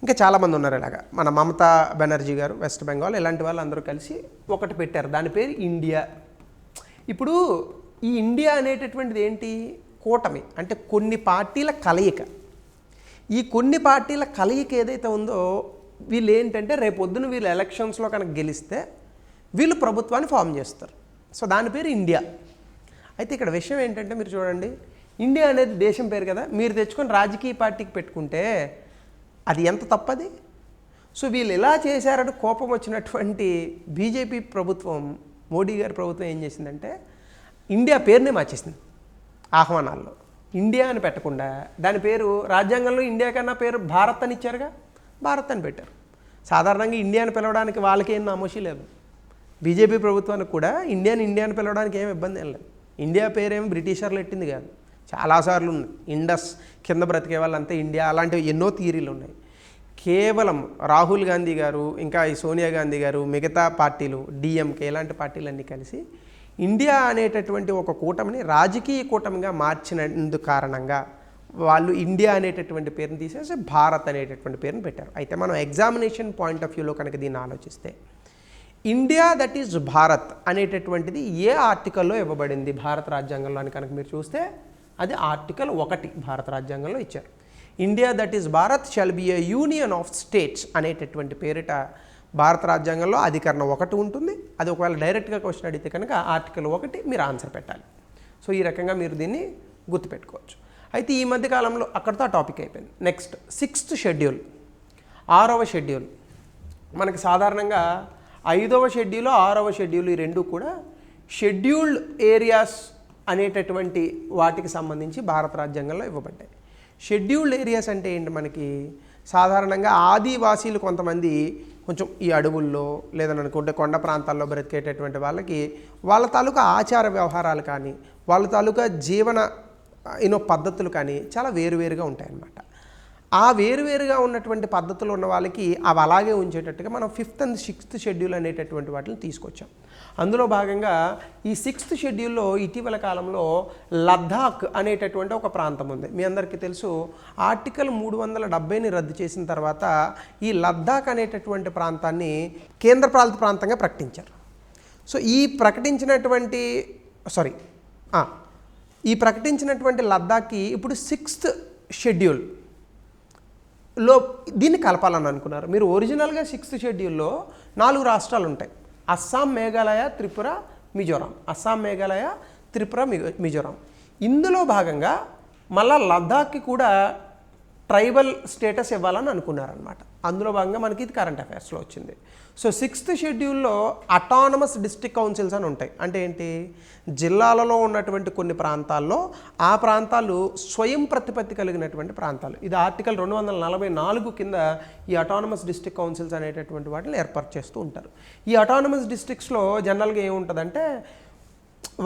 ఇంకా చాలామంది ఉన్నారు. ఇలాగా మన మమతా బెనర్జీ గారు వెస్ట్ బెంగాల్, ఇలాంటి వాళ్ళు అందరూ కలిసి ఒకటి పెట్టారు, దాని పేరు ఇండియా. ఇప్పుడు ఈ ఇండియా అనేటటువంటిది ఏంటి? కూటమి, అంటే కొన్ని పార్టీల కలయిక. ఈ కొన్ని పార్టీల కలయిక ఏదైతే ఉందో వీళ్ళు ఏంటంటే రేపొద్దున వీళ్ళు ఎలక్షన్స్లో కనుక గెలిస్తే వీళ్ళు ప్రభుత్వాన్ని ఫామ్ చేస్తారు. సో దాని పేరు ఇండియా. అయితే ఇక్కడ విషయం ఏంటంటే మీరు చూడండి, ఇండియా అనేది దేశం పేరు కదా, మీరు తెచ్చుకొని రాజకీయ పార్టీకి పెట్టుకుంటే అది ఎంత తప్పది. సో వీళ్ళు ఎలా చేశారని కోపం వచ్చినటువంటి బీజేపీ ప్రభుత్వం, మోడీ గారి ప్రభుత్వం ఏం చేసిందంటే ఇండియా పేరునే మార్చేసింది. ఆహ్వానాల్లో ఇండియా అని పెట్టకుండా దాని పేరు రాజ్యాంగంలో ఇండియా కన్నా పేరు భారత్ అని ఇచ్చారుగా, భారత్ అని పెట్టారు. సాధారణంగా ఇండియాని పిలవడానికి వాళ్ళకి ఏం నామోషి లేదు. బీజేపీ ప్రభుత్వానికి కూడా ఇండియాని పిలవడానికి ఏం ఇబ్బంది ఏం లేదు. ఇండియా పేరేమి బ్రిటిషర్లు ఎట్టింది కాదు, చాలాసార్లు ఉన్నాయి. ఇండస్ కింద బ్రతికే వాళ్ళంతా ఇండియా, అలాంటివి ఎన్నో థియరీలు ఉన్నాయి. కేవలం రాహుల్ గాంధీ గారు, ఇంకా ఈ సోనియా గాంధీ గారు, మిగతా పార్టీలు, డిఎంకే ఇలాంటి పార్టీలన్నీ కలిసి ఇండియా అనేటటువంటి ఒక కూటమిని రాజకీయ కూటమిగా మార్చినందు కారణంగా వాళ్ళు ఇండియా అనేటటువంటి పేరుని తీసేసి భారత్ అనేటటువంటి పేరుని పెట్టారు. అయితే మనం ఎగ్జామినేషన్ పాయింట్ ఆఫ్ వ్యూలో కనుక దీన్ని ఆలోచిస్తే ఇండియా దట్ ఈజ్ భారత్ అనేటటువంటిది ఏ ఆర్టికల్లో ఇవ్వబడింది భారత రాజ్యాంగంలో అని కనుక మీరు చూస్తే అది ఆర్టికల్ 1 భారత రాజ్యాంగంలో ఇచ్చారు. India that is Bharat shall be A union of states అనేటటువంటి పేరిట భారత రాజ్యాంగంలో అధికరణ 1 ఉంటుంది. అది ఒకవేళ డైరెక్ట్గా క్వశ్చన్ అడిగితే కనుక ఆర్టికల్ 1 మీరు ఆన్సర్ పెట్టాలి. సో ఈ రకంగా మీరు దీన్ని గుర్తుపెట్టుకోవచ్చు. అయితే ఈ మధ్యకాలంలో అక్కడితో ఆ టాపిక్ అయిపోయింది. నెక్స్ట్ 6th షెడ్యూల్, 6వ షెడ్యూల్. మనకి సాధారణంగా 5వ షెడ్యూల్, 6వ షెడ్యూల్ ఈ రెండు కూడా షెడ్యూల్డ్ ఏరియాస్ అనేటటువంటి వాటికి సంబంధించి భారత రాజ్యాంగంలో ఇవ్వబడ్డాయి. షెడ్యూల్డ్ ఏరియాస్ అంటే ఏంటి? మనకి సాధారణంగా ఆదివాసీలు కొంతమంది కొంచెం ఈ అడవుల్లో లేదనుకుంటే కొండ ప్రాంతాల్లో బ్రతికేటటువంటి వాళ్ళకి వాళ్ళ తాలూకా ఆచార వ్యవహారాలు కానీ వాళ్ళ తాలూకా జీవన పద్ధతులు కానీ చాలా వేరువేరుగా ఉంటాయన్నమాట. ఆ వేరువేరుగా ఉన్నటువంటి పద్ధతులు ఉన్న వాళ్ళకి అవి అలాగే ఉంచేటట్టుగా మనం 5th and 6th షెడ్యూల్ అనేటటువంటి వాటిని తీసుకొచ్చాం. అందులో భాగంగా ఈ 6th షెడ్యూల్లో ఇటీవల కాలంలో లద్దాఖ్ అనేటటువంటి ఒక ప్రాంతం ఉంది. మీ అందరికీ తెలుసు, ఆర్టికల్ 370ని రద్దు చేసిన తర్వాత ఈ లద్దాఖ్ అనేటటువంటి ప్రాంతాన్ని కేంద్రపాలిత ప్రాంతంగా ప్రకటించారు. సో ఈ ప్రకటించినటువంటి లద్దాఖ్కి ఇప్పుడు 6th షెడ్యూల్లో దీన్ని కలపాలని అనుకున్నారు. మీరు ఒరిజినల్గా 6th షెడ్యూల్లో 4 రాష్ట్రాలు ఉంటాయి, అస్సాం, మేఘాలయ, త్రిపుర, మిజోరాం. అస్సాం, మేఘాలయ, త్రిపుర, మిజోరాం. ఇందులో భాగంగా మళ్ళా లద్దాఖ్కి కూడా ట్రైబల్ స్టేటస్ ఇవ్వాలని అనుకున్నారనమాట. అందులో భాగంగా మనకి ఇది కరెంట్ అఫైర్స్లో వచ్చింది. సో 6th షెడ్యూల్లో అటానమస్ డిస్ట్రిక్ట్ కౌన్సిల్స్ అని ఉంటాయి. అంటే ఏంటి? జిల్లాలలో ఉన్నటువంటి కొన్ని ప్రాంతాల్లో ఆ ప్రాంతాలు స్వయం ప్రతిపత్తి కలిగినటువంటి ప్రాంతాలు. ఇది ఆర్టికల్ 244 కింద ఈ అటానమస్ డిస్ట్రిక్ట్ కౌన్సిల్స్ అనేటటువంటి వాటిని ఏర్పాటు చేస్తూ ఉంటారు. ఈ అటానమస్ డిస్ట్రిక్ట్స్లో జనరల్గా ఏముంటుందంటే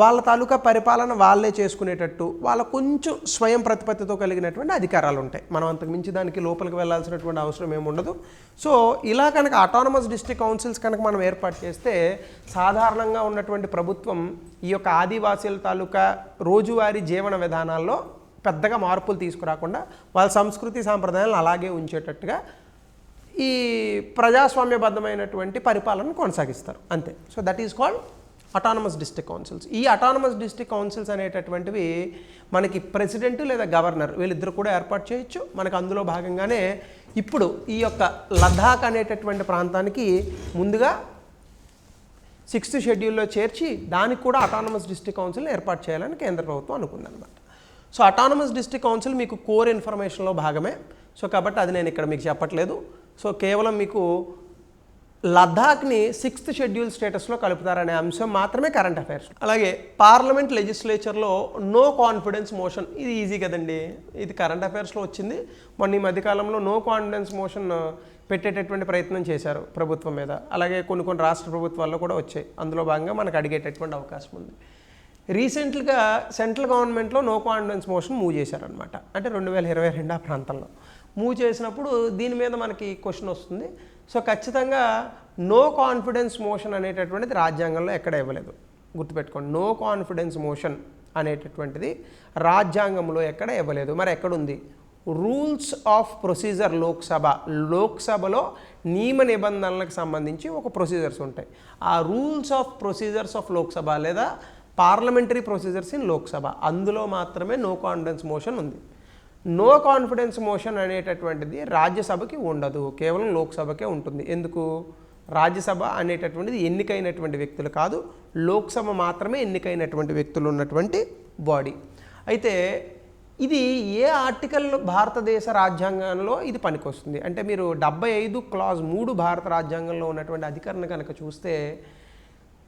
వాళ్ళ తాలూకా పరిపాలన వాళ్ళే చేసుకునేటట్టు వాళ్ళ కొంచెం స్వయం ప్రతిపత్తితో కలిగినటువంటి అధికారాలు ఉంటాయి. మనం అంతకు మించి దానికి లోపలికి వెళ్ళాల్సినటువంటి అవసరం ఏమి ఉండదు. సో ఇలా కనుక అటానమస్ డిస్ట్రిక్ట్ కౌన్సిల్స్ కనుక మనం ఏర్పాటు చేస్తే సాధారణంగా ఉన్నటువంటి ప్రభుత్వం ఈ యొక్క ఆదివాసీల తాలూకా రోజువారీ జీవన విధానాల్లో పెద్దగా మార్పులు తీసుకురాకుండా వాళ్ళ సంస్కృతి సాంప్రదాయాలను అలాగే ఉంచేటట్టుగా ఈ ప్రజాస్వామ్యబద్ధమైనటువంటి పరిపాలన కొనసాగిస్తారు అంతే. So that is called autonomous district councils. ఈ అటానమస్ డిస్ట్రిక్ట్ కౌన్సిల్స్ అనేటటువంటివి మనకి ప్రెసిడెంట్ లేదా గవర్నర్ వీళ్ళిద్దరు కూడా ఏర్పాటు చేయొచ్చు. మనకు అందులో భాగంగానే ఇప్పుడు ఈ యొక్క లద్దాఖ్ అనేటటువంటి ప్రాంతానికి ముందుగా 6th షెడ్యూల్లో చేర్చి దానికి కూడా అటానమస్ డిస్ట్రిక్ట్ కౌన్సిల్ని ఏర్పాటు చేయాలని కేంద్ర ప్రభుత్వం అనుకుందనమాట. సో అటానమస్ డిస్ట్రిక్ట్ కౌన్సిల్ మీకు కోర్ ఇన్ఫర్మేషన్లో భాగమే. సో కాబట్టి అది నేను ఇక్కడ మీకు చెప్పట్లేదు. సో కేవలం మీకు లద్దాఖ్ని 6th షెడ్యూల్ స్టేటస్లో కలుపుతారనే అంశం మాత్రమే కరెంట్ అఫైర్స్. అలాగే పార్లమెంట్ లెజిస్లేచర్లో నో కాన్ఫిడెన్స్ మోషన్, ఇది ఈజీ కదండి, ఇది కరెంట్ అఫైర్స్లో వచ్చింది. మొన్న ఈ మధ్యకాలంలో నో కాన్ఫిడెన్స్ మోషన్ పెట్టేటటువంటి ప్రయత్నం చేశారు ప్రభుత్వం మీద. అలాగే కొన్ని రాష్ట్ర ప్రభుత్వాల్లో కూడా వచ్చాయి. అందులో భాగంగా మనకు అడిగేటటువంటి అవకాశం ఉంది. రీసెంట్గా సెంట్రల్ గవర్నమెంట్లో నో కాన్ఫిడెన్స్ మోషన్ మూవ్ చేశారనమాట. అంటే 2022 ఆ ప్రాంతంలో మూవ్ చేసినప్పుడు దీని మీద మనకి క్వశ్చన్ వస్తుంది. సో ఖచ్చితంగా నో కాన్ఫిడెన్స్ మోషన్ అనేటటువంటిది రాజ్యాంగంలో ఎక్కడ ఇవ్వలేదు, గుర్తుపెట్టుకోండి. నో కాన్ఫిడెన్స్ మోషన్ అనేటటువంటిది రాజ్యాంగంలో ఎక్కడ ఇవ్వలేదు. మరి ఎక్కడుంది? రూల్స్ ఆఫ్ ప్రొసీజర్ లోక్సభలో నియమ నిబంధనలకు సంబంధించి ఒక ప్రొసీజర్స్ ఉంటాయి. ఆ rules of procedures of Lok Sabha లేదా పార్లమెంటరీ ప్రొసీజర్స్ ఇన్ లోక్సభ, అందులో మాత్రమే నో కాన్ఫిడెన్స్ మోషన్ ఉంది. నో కాన్ఫిడెన్స్ మోషన్ అనేటటువంటిది రాజ్యసభకి ఉండదు, కేవలం లోక్సభకే ఉంటుంది. ఎందుకు? రాజ్యసభ అనేటటువంటిది ఎన్నికైనటువంటి వ్యక్తులు కాదు, లోక్సభ మాత్రమే ఎన్నికైనటువంటి వ్యక్తులు ఉన్నటువంటి బాడీ. అయితే ఇది ఏ ఆర్టికల్ భారతదేశ రాజ్యాంగంలో ఇది పనికొస్తుంది అంటే మీరు 75 క్లాజ్ 3 భారత రాజ్యాంగంలో ఉన్నటువంటి అధికరణ కనుక చూస్తే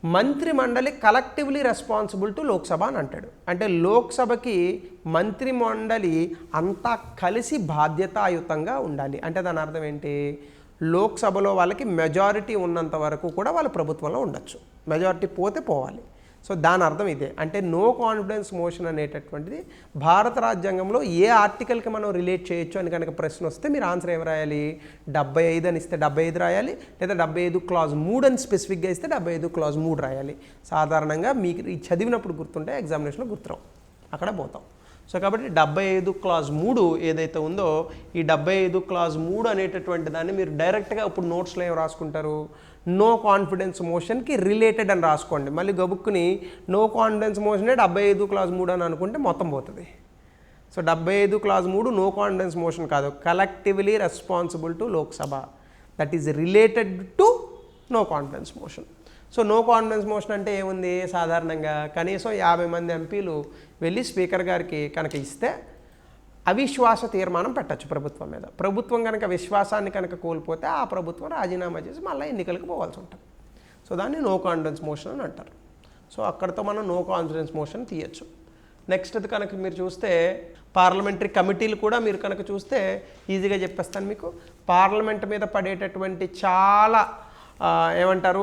మంత్రి మండలి కలెక్టివ్లీ రెస్పాన్సిబుల్ టు లోక్సభ అని అంటాడు. అంటే లోక్సభకి మంత్రి మండలి అంతా కలిసి బాధ్యతాయుతంగా ఉండాలి. అంటే దాని అర్థం ఏంటి? లోక్సభలో వాళ్ళకి మెజారిటీ ఉన్నంత వరకు కూడా వాళ్ళు ప్రభుత్వంలో ఉండొచ్చు, మెజారిటీ పోతే పోవాలి. సో దాని అర్థం ఇదే. అంటే నో కాన్ఫిడెన్స్ మోషన్ అనేటటువంటిది భారత రాజ్యాంగంలో ఏ ఆర్టికల్కి మనం రిలేట్ చేయొచ్చు అని కనుక ప్రశ్న వస్తే మీరు ఆన్సర్ ఏమి రాయాలి? 75 అని ఇస్తే 75 రాయాలి, లేదా 75 క్లాజ్ 3 అని స్పెసిఫిక్గా ఇస్తే 75 క్లాజ్ 3 రాయాలి. సాధారణంగా మీకు ఈ చదివినప్పుడు గుర్తుంటే ఎగ్జామినేషన్లో గుర్తురావు, అక్కడ పోతాం. సో కాబట్టి 75 క్లాజ్ 3 ఏదైతే ఉందో ఈ 75 క్లాజ్ 3 అనేటటువంటి దాన్ని మీరు డైరెక్ట్గా ఇప్పుడు నోట్స్లో ఏం రాసుకుంటారు? నో కాన్ఫిడెన్స్ మోషన్కి రిలేటెడ్ అని రాసుకోండి. మళ్ళీ గబుక్కుని నో కాన్ఫిడెన్స్ మోషనే 75 క్లాజ్ 3 అని అనుకుంటే మొత్తం పోతుంది. So 75 clause 3 no confidence motion కాదు, collectively responsible to Lok Sabha, that is related to no confidence motion. So no confidence motion అంటే ఏముంది? సాధారణంగా కనీసం 50 మంది ఎంపీలు వెళ్ళి స్పీకర్ గారికి కనుక ఇస్తే అవిశ్వాస తీర్మానం పెట్టచ్చు ప్రభుత్వం మీద. ప్రభుత్వం కనుక విశ్వాసాన్ని కనుక కోల్పోతే ఆ ప్రభుత్వం రాజీనామా చేసి మళ్ళీ ఎన్నికలకు పోవాల్సి ఉంటుంది. సో దాన్ని నో కాన్ఫిడెన్స్ మోషన్ అని అంటారు. సో అక్కడితో మనం నో కాన్ఫిడెన్స్ మోషన్ తీయచ్చు. నెక్స్ట్ అది కనుక మీరు చూస్తే పార్లమెంటరీ కమిటీలు కూడా మీరు కనుక చూస్తే ఈజీగా చెప్పేస్తాను మీకు. పార్లమెంట్ మీద పడేటటువంటి చాలా ఏమంటారు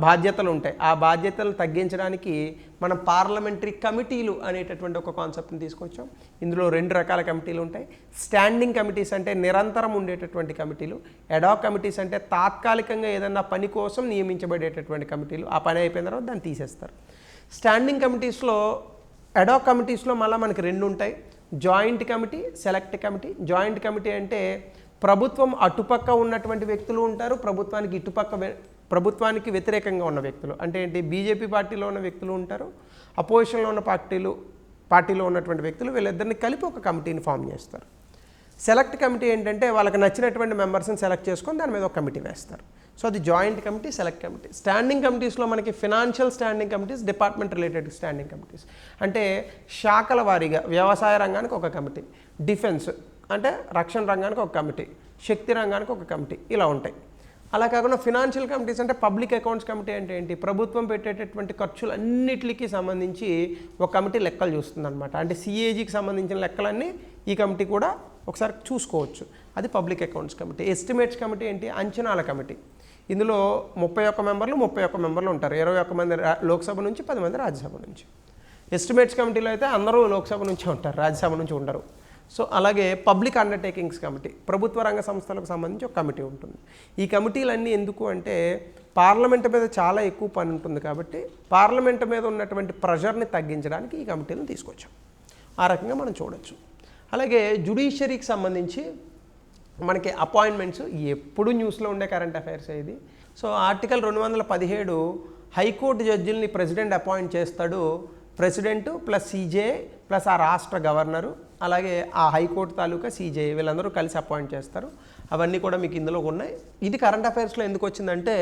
బాధ్యతలు ఉంటాయి. ఆ బాధ్యతలు తగ్గించడానికి మనం పార్లమెంటరీ కమిటీలు అనేటటువంటి ఒక కాన్సెప్ట్ని తీసుకొచ్చాం. ఇందులో 2 రకాల కమిటీలు ఉంటాయి. స్టాండింగ్ కమిటీస్ అంటే నిరంతరం ఉండేటటువంటి కమిటీలు, అడాక్ కమిటీస్ అంటే తాత్కాలికంగా ఏదన్నా పని కోసం నియమించబడేటటువంటి కమిటీలు, ఆ పని అయిపోయిన తర్వాత దాన్ని తీసేస్తారు. స్టాండింగ్ కమిటీస్లో అడాక్ కమిటీస్లో మళ్ళీ మనకి 2 ఉంటాయి, joint committee, select committee. Joint committee అంటే ప్రభుత్వం అటుపక్క ఉన్నటువంటి వ్యక్తులు ఉంటారు, ప్రభుత్వానికి వ్యతిరేకంగా ఉన్న వ్యక్తులు అంటే ఏంటి? బీజేపీ పార్టీలో ఉన్న వ్యక్తులు ఉంటారు, అపోజిషన్లో ఉన్న పార్టీలో ఉన్నటువంటి వ్యక్తులు, వీళ్ళిద్దరిని కలిపి ఒక కమిటీని ఫామ్ చేస్తారు. సెలెక్ట్ కమిటీ ఏంటంటే వాళ్ళకి నచ్చినటువంటి మెంబర్స్ని సెలెక్ట్ చేసుకొని దాని మీద ఒక కమిటీ వేస్తారు. సో అది joint committee, select committee. Standing కమిటీస్లో మనకి financial standing committees, department related standing committees అంటే శాఖల వారీగా వ్యవసాయ రంగానికి ఒక కమిటీ, డిఫెన్స్ అంటే రక్షణ రంగానికి ఒక కమిటీ, శక్తి రంగానికి ఒక కమిటీ, ఇలా ఉంటాయి. అలా కాకుండా ఫినాన్షియల్ కమిటీస్ అంటే పబ్లిక్ అకౌంట్స్ కమిటీ అంటే ఏంటి? ప్రభుత్వం పెట్టేటటువంటి ఖర్చులన్నిటికీ సంబంధించి ఒక కమిటీ లెక్కలు చూస్తుంది అనమాట. అంటే సిఏజీకి సంబంధించిన లెక్కలన్నీ ఈ కమిటీ కూడా ఒకసారి చూసుకోవచ్చు. అది public accounts committee. Estimates committee ఏంటి? అంచనాల కమిటీ. ఇందులో 31 మెంబర్లు ఉంటారు. 21 మంది లోక్సభ నుంచి, 10 మంది రాజ్యసభ నుంచి. ఎస్టిమేట్స్ కమిటీలో అయితే అందరూ లోక్సభ నుంచి ఉంటారు, రాజ్యసభ నుంచి ఉండరు. సో అలాగే పబ్లిక్ అండర్టేకింగ్స్ కమిటీ, ప్రభుత్వ రంగ సంస్థలకు సంబంధించి ఒక కమిటీ ఉంటుంది. ఈ కమిటీలన్నీ ఎందుకు అంటే పార్లమెంట్ మీద చాలా ఎక్కువ పని ఉంటుంది కాబట్టి పార్లమెంట్ మీద ఉన్నటువంటి ప్రెషర్ని తగ్గించడానికి ఈ కమిటీలను తీసుకొచ్చాం. ఆ రకంగా మనం చూడొచ్చు. అలాగే జ్యుడిషియరీకి సంబంధించి మనకి అపాయింట్మెంట్స్ ఎప్పుడు న్యూస్లో ఉండే కరెంట్ అఫైర్స్ ఇది. సో ఆర్టికల్ 217 హైకోర్టు జడ్జిల్ని ప్రెసిడెంట్ అపాయింట్ చేస్తాడు. ప్రెసిడెంట్ ప్లస్ సీజేఐ ప్లస్ ఆ రాష్ట్ర గవర్నరు అలాగే ఆ హైకోర్టు తాలూకా సీజేఐ వీళ్ళందరూ కలిసి అపాయింట్ చేస్తారు. అవన్నీ కూడా మీకు ఇందులో ఉన్నాయి. ఇది కరెంట్ అఫైర్స్లో ఎందుకు వచ్చిందంటే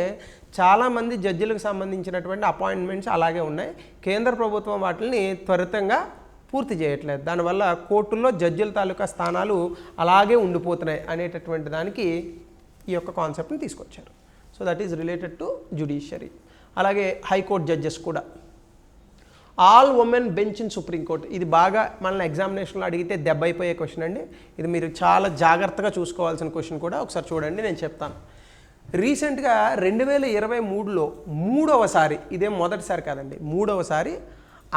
చాలామంది జడ్జిలకు సంబంధించినటువంటి అపాయింట్మెంట్స్ అలాగే ఉన్నాయి. కేంద్ర ప్రభుత్వం వాటిని త్వరితంగా పూర్తి చేయట్లేదు. దానివల్ల కోర్టుల్లో జడ్జిల తాలూకా స్థానాలు అలాగే ఉండిపోతున్నాయి అనేటటువంటి దానికి ఈ యొక్క కాన్సెప్ట్ని తీసుకొచ్చారు. So that is related to judiciary. అలాగే హైకోర్టు జడ్జెస్ కూడా all women bench in supreme court. ఇది బాగా మనల్ని ఎగ్జామినేషన్లో అడిగితే దెబ్బ అయిపోయే క్వశ్చన్ అండి. ఇది మీరు చాలా జాగ్రత్తగా చూసుకోవాల్సిన క్వశ్చన్ కూడా. ఒకసారి చూడండి, నేను చెప్తాను. రీసెంట్గా 2023లో మూడవసారి, ఇదేం మొదటిసారి కాదండి, మూడవసారి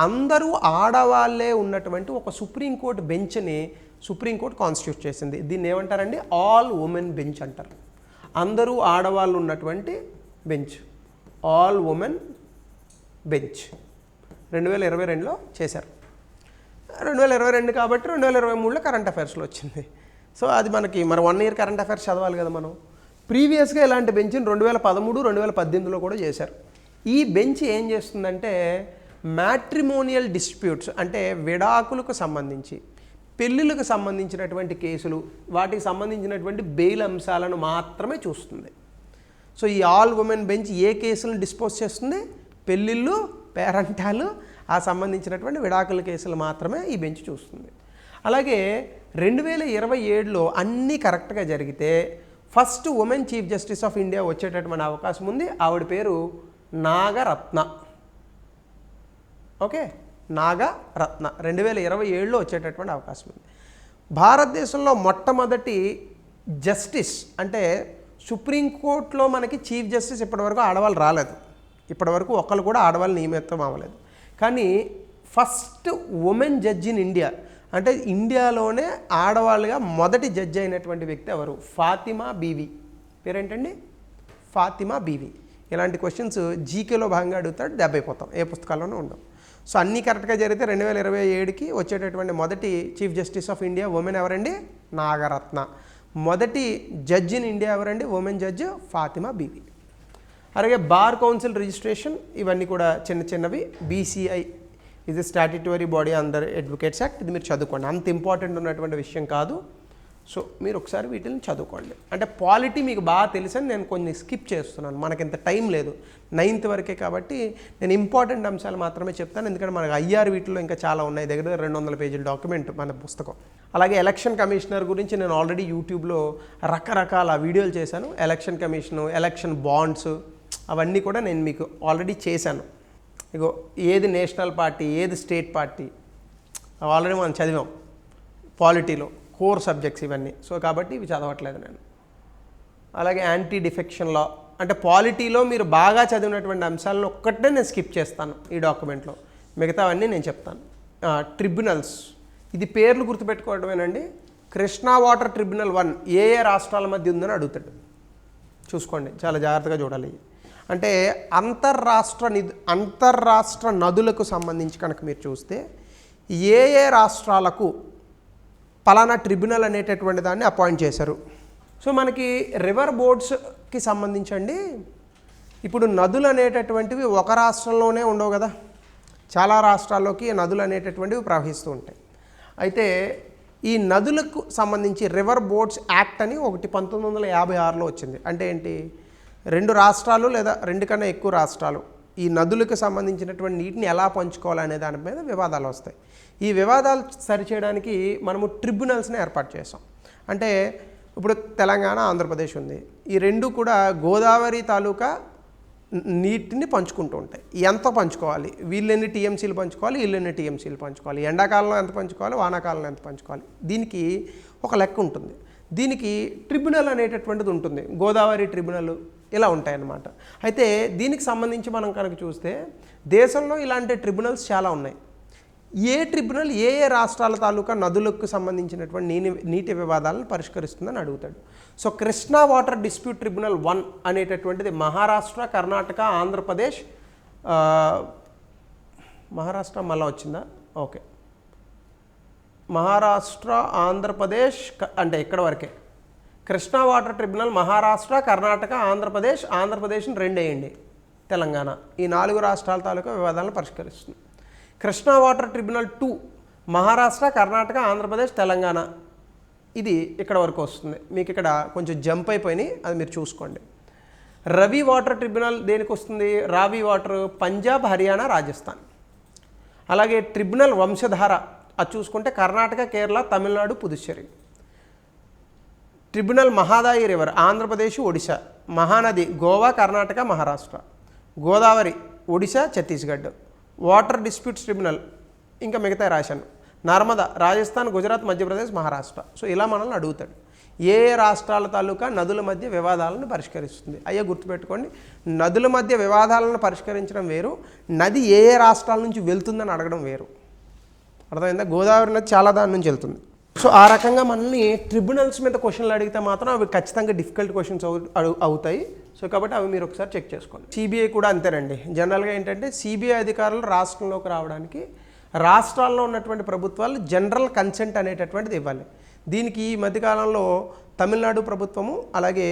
అందరూ ఆడవాళ్ళే ఉన్నటువంటి ఒక సుప్రీంకోర్టు బెంచ్ని సుప్రీంకోర్టు కాన్స్టిట్యూట్ చేసింది. దీన్ని ఏమంటారండి? ఆల్ ఉమెన్ బెంచ్ అంటారు. అందరూ ఆడవాళ్ళు ఉన్నటువంటి బెంచ్, ఆల్ ఉమెన్ బెంచ్ 2022లో చేశారు. 2022 కాబట్టి 2023లో కరెంట్ అఫైర్స్లో వచ్చింది. సో అది మనకి 1 ఇయర్ కరెంట్ అఫైర్స్ చదవాలి కదా మనం. ప్రీవియస్గా ఇలాంటి బెంచ్ని 2013, 2018లో కూడా చేశారు. ఈ బెంచ్ ఏం చేస్తుందంటే మ్యాట్రిమోనియల్ డిస్ప్యూట్స్ అంటే విడాకులకు సంబంధించి, పెళ్ళిళ్ళకు సంబంధించినటువంటి కేసులు, వాటికి సంబంధించినటువంటి బెయిల్ అంశాలను మాత్రమే చూస్తుంది. సో ఈ ఆల్ ఉమెన్ బెంచ్ ఏ కేసులను డిస్పోజ్ చేస్తుంది? పెళ్ళిళ్ళు, పేరంటాలు, ఆ సంబంధించినటువంటి విడాకుల కేసులు మాత్రమే ఈ బెంచ్ చూస్తుంది. అలాగే 2027లో అన్నీ కరెక్ట్గా జరిగితే first women chief justice of India వచ్చేటటువంటి అవకాశం ఉంది. ఆవిడ పేరు నాగరత్న. ఓకే, నాగరత్న 2027లో వచ్చేటటువంటి అవకాశం ఉంది. భారతదేశంలో మొట్టమొదటి జస్టిస్ అంటే సుప్రీంకోర్టులో మనకి చీఫ్ జస్టిస్ ఇప్పటివరకు ఆడవాళ్ళు రాలేదు. ఇప్పటివరకు ఒక్కళ్ళు కూడా ఆడవాళ్ళు నియమితం అవ్వలేదు. కానీ first women judge in India అంటే ఇండియాలోనే ఆడవాళ్ళుగా మొదటి జడ్జి అయినటువంటి వ్యక్తి ఎవరు? ఫాతిమా బీవి. పేరేంటండి? ఫాతిమా బీవి. ఇలాంటి క్వశ్చన్స్ జీకేలో భాగంగా అడుగుతాడు, దెబ్బ అయిపోతాం, ఏ పుస్తకాల్లోనూ ఉండవు. సో అన్నీ కరెక్ట్గా జరిగితే 2027కి వచ్చేటటువంటి మొదటి chief justice of India women ఎవరండి? నాగరత్న. మొదటి జడ్జి ఇన్ ఇండియా ఎవరండి? Women judge Fatima BV. అలాగే బార్ కౌన్సిల్ రిజిస్ట్రేషన్, ఇవన్నీ కూడా చిన్న చిన్నవి. బీసీఐ ఇది statutory body under advocates act. ఇది మీరు చదువుకోండి, అంత ఇంపార్టెంట్ ఉన్నటువంటి విషయం కాదు. సో మీరు ఒకసారి వీటిని చదువుకోండి. అంటే పాలిటీ మీకు బాగా తెలుసని నేను కొన్ని స్కిప్ చేస్తున్నాను, మనకింత టైం లేదు, 9th వరకే కాబట్టి నేను ఇంపార్టెంట్ అంశాలు మాత్రమే చెప్తాను. ఎందుకంటే మనకు ఐఆర్ వీటిలో ఇంకా చాలా ఉన్నాయి, దగ్గర 200 పేజీల డాక్యుమెంట్ మన పుస్తకం. అలాగే ఎలక్షన్ కమిషనర్ గురించి నేను ఆల్రెడీ యూట్యూబ్లో రకరకాల వీడియోలు చేశాను. ఎలక్షన్ కమిషను, ఎలక్షన్ బాండ్స్, అవన్నీ కూడా నేను మీకు ఆల్రెడీ చేశాను. ఇగో ఏది నేషనల్ పార్టీ, ఏది స్టేట్ పార్టీ, ఆల్రెడీ మనం చదివాం పాలిటీలో, కోర్ సబ్జెక్ట్స్ ఇవన్నీ. సో కాబట్టి ఇవి చదవట్లేదు నేను. అలాగే యాంటీ డిఫెక్షన్ లా, అంటే పాలిటీలో మీరు బాగా చదివినటువంటి అంశాలను ఒక్కటే నేను స్కిప్ చేస్తాను ఈ డాక్యుమెంట్లో, మిగతావన్నీ నేను చెప్తాను. ట్రిబ్యునల్స్, ఇది పేర్లు గుర్తుపెట్టుకోవడమేనండి. కృష్ణా వాటర్ ట్రిబ్యునల్ 1 ఏ ఏ రాష్ట్రాల మధ్య ఉందని అడుగుతాడు, చూసుకోండి, చాలా జాగ్రత్తగా చూడాలి. అంటే అంతర్రాష్ట్ర నదులకు సంబంధించి కనుక మీరు చూస్తే ఏ ఏ రాష్ట్రాలకు పలానా ట్రిబ్యునల్ అనేటటువంటి దాన్ని అపాయింట్ చేశారు. సో మనకి రివర్ బోర్డ్స్కి సంబంధించండి, ఇప్పుడు నదులు అనేటటువంటివి ఒక రాష్ట్రంలోనే ఉండవు కదా, చాలా రాష్ట్రాల్లోకి నదులు అనేటటువంటివి ప్రవహిస్తూ ఉంటాయి. అయితే ఈ నదులకు సంబంధించి రివర్ బోర్డ్స్ యాక్ట్ అని ఒకటి 1956లో వచ్చింది. అంటే ఏంటి? 2 రాష్ట్రాలు లేదా 2 కన్నా ఎక్కువ రాష్ట్రాలు ఈ నదులకు సంబంధించినటువంటి నీటిని ఎలా పంచుకోవాలనే దాని మీద వివాదాలు వస్తాయి. ఈ వివాదాలు సరిచేయడానికి మనము ట్రిబ్యునల్స్ని ఏర్పాటు చేసాం. అంటే ఇప్పుడు తెలంగాణ, ఆంధ్రప్రదేశ్ ఉంది, ఈ 2 కూడా గోదావరి తాలూకా నీటిని పంచుకుంటూ ఉంటాయి. ఎంత పంచుకోవాలి, వీళ్ళెన్ని టీఎంసీలు పంచుకోవాలి, వీళ్ళెన్ని టీఎంసీలు పంచుకోవాలి, ఎండాకాలంలో ఎంత పంచుకోవాలి, వానాకాలంలో ఎంత పంచుకోవాలి, దీనికి ఒక లెక్క ఉంటుంది. దీనికి ట్రిబ్యునల్ అనేటటువంటిది ఉంటుంది, గోదావరి ట్రిబ్యునల్, ఇలా ఉంటాయన్నమాట. అయితే దీనికి సంబంధించి మనం కనుక చూస్తే దేశంలో ఇలాంటి ట్రిబ్యునల్స్ చాలా ఉన్నాయి. ఏ ట్రిబ్యునల్ ఏ ఏ రాష్ట్రాల తాలూకా నదులకు సంబంధించినటువంటి నీటి వివాదాలను పరిష్కరిస్తుందని అడుగుతాడు. So Krishna water dispute tribunal 1 అనేటటువంటిది మహారాష్ట్ర, కర్ణాటక, ఆంధ్రప్రదేశ్, మహారాష్ట్ర మళ్ళీ వచ్చిందా? ఓకే, మహారాష్ట్ర ఆంధ్రప్రదేశ్ అంటే ఇక్కడ వరకే. కృష్ణా వాటర్ ట్రిబ్యునల్ మహారాష్ట్ర, కర్ణాటక, ఆంధ్రప్రదేశ్ని 2 వేయండి, తెలంగాణ. ఈ 4 రాష్ట్రాల తాలూకా వివాదాలను పరిష్కరిస్తుంది. Krishna water tribunal 2 Maharashtra, Karnataka, Andhra Pradesh, Telangana. ఇది ఇక్కడ వరకు వస్తుంది. మీకు ఇక్కడ కొంచెం జంప్ అయిపోయినాయి, అది మీరు చూసుకోండి. రవి వాటర్ ట్రిబ్యునల్ దేనికి వస్తుంది? రావి వాటర్ పంజాబ్, హర్యానా, రాజస్థాన్. అలాగే ట్రిబ్యునల్ వంశధార అది చూసుకుంటే Karnataka, Kerala, Tamil Nadu, Puducherry. Tribunal Mahadayi river Andhra Pradesh, Odisha. Mahanadi Goa, Karnataka, Maharashtra. Godavari Odisha, Chhattisgarh. Water disputes tribunal ఇంకా మిగతా రాశాను. నర్మదా రాజస్థాన్, గుజరాత్, మధ్యప్రదేశ్, మహారాష్ట్ర. సో ఇలా మనల్ని అడుగుతాడు ఏ రాష్ట్రాల తాలూకా నదుల మధ్య వివాదాలను పరిష్కరిస్తుంది. అయ్యా గుర్తుపెట్టుకోండి, నదుల మధ్య వివాదాలను పరిష్కరించడం వేరు, నది ఏ రాష్ట్రాల నుంచి వెళ్తుందని అడగడం వేరు. అర్థమైందా? గోదావరి నది చాలా దాని నుంచి వెళ్తుంది. సో ఆ రకంగా మనల్ని ట్రిబ్యునల్స్ మీద క్వశ్చన్లు అడిగితే మాత్రం అవి ఖచ్చితంగా డిఫికల్ట్ క్వశ్చన్స్ అవుతాయి. సో కాబట్టి అవి మీరు ఒకసారి చెక్ చేసుకోండి. సిబిఐ కూడా అంతేనండి. జనరల్గా ఏంటంటే సిబిఐ అధికారులు రాష్ట్రంలోకి రావడానికి రాష్ట్రాల్లో ఉన్నటువంటి ప్రభుత్వాలు జనరల్ కన్సెంట్ అనేటటువంటిది ఇవ్వాలి. దీనికి ఈ మధ్యకాలంలో తమిళనాడు ప్రభుత్వము, అలాగే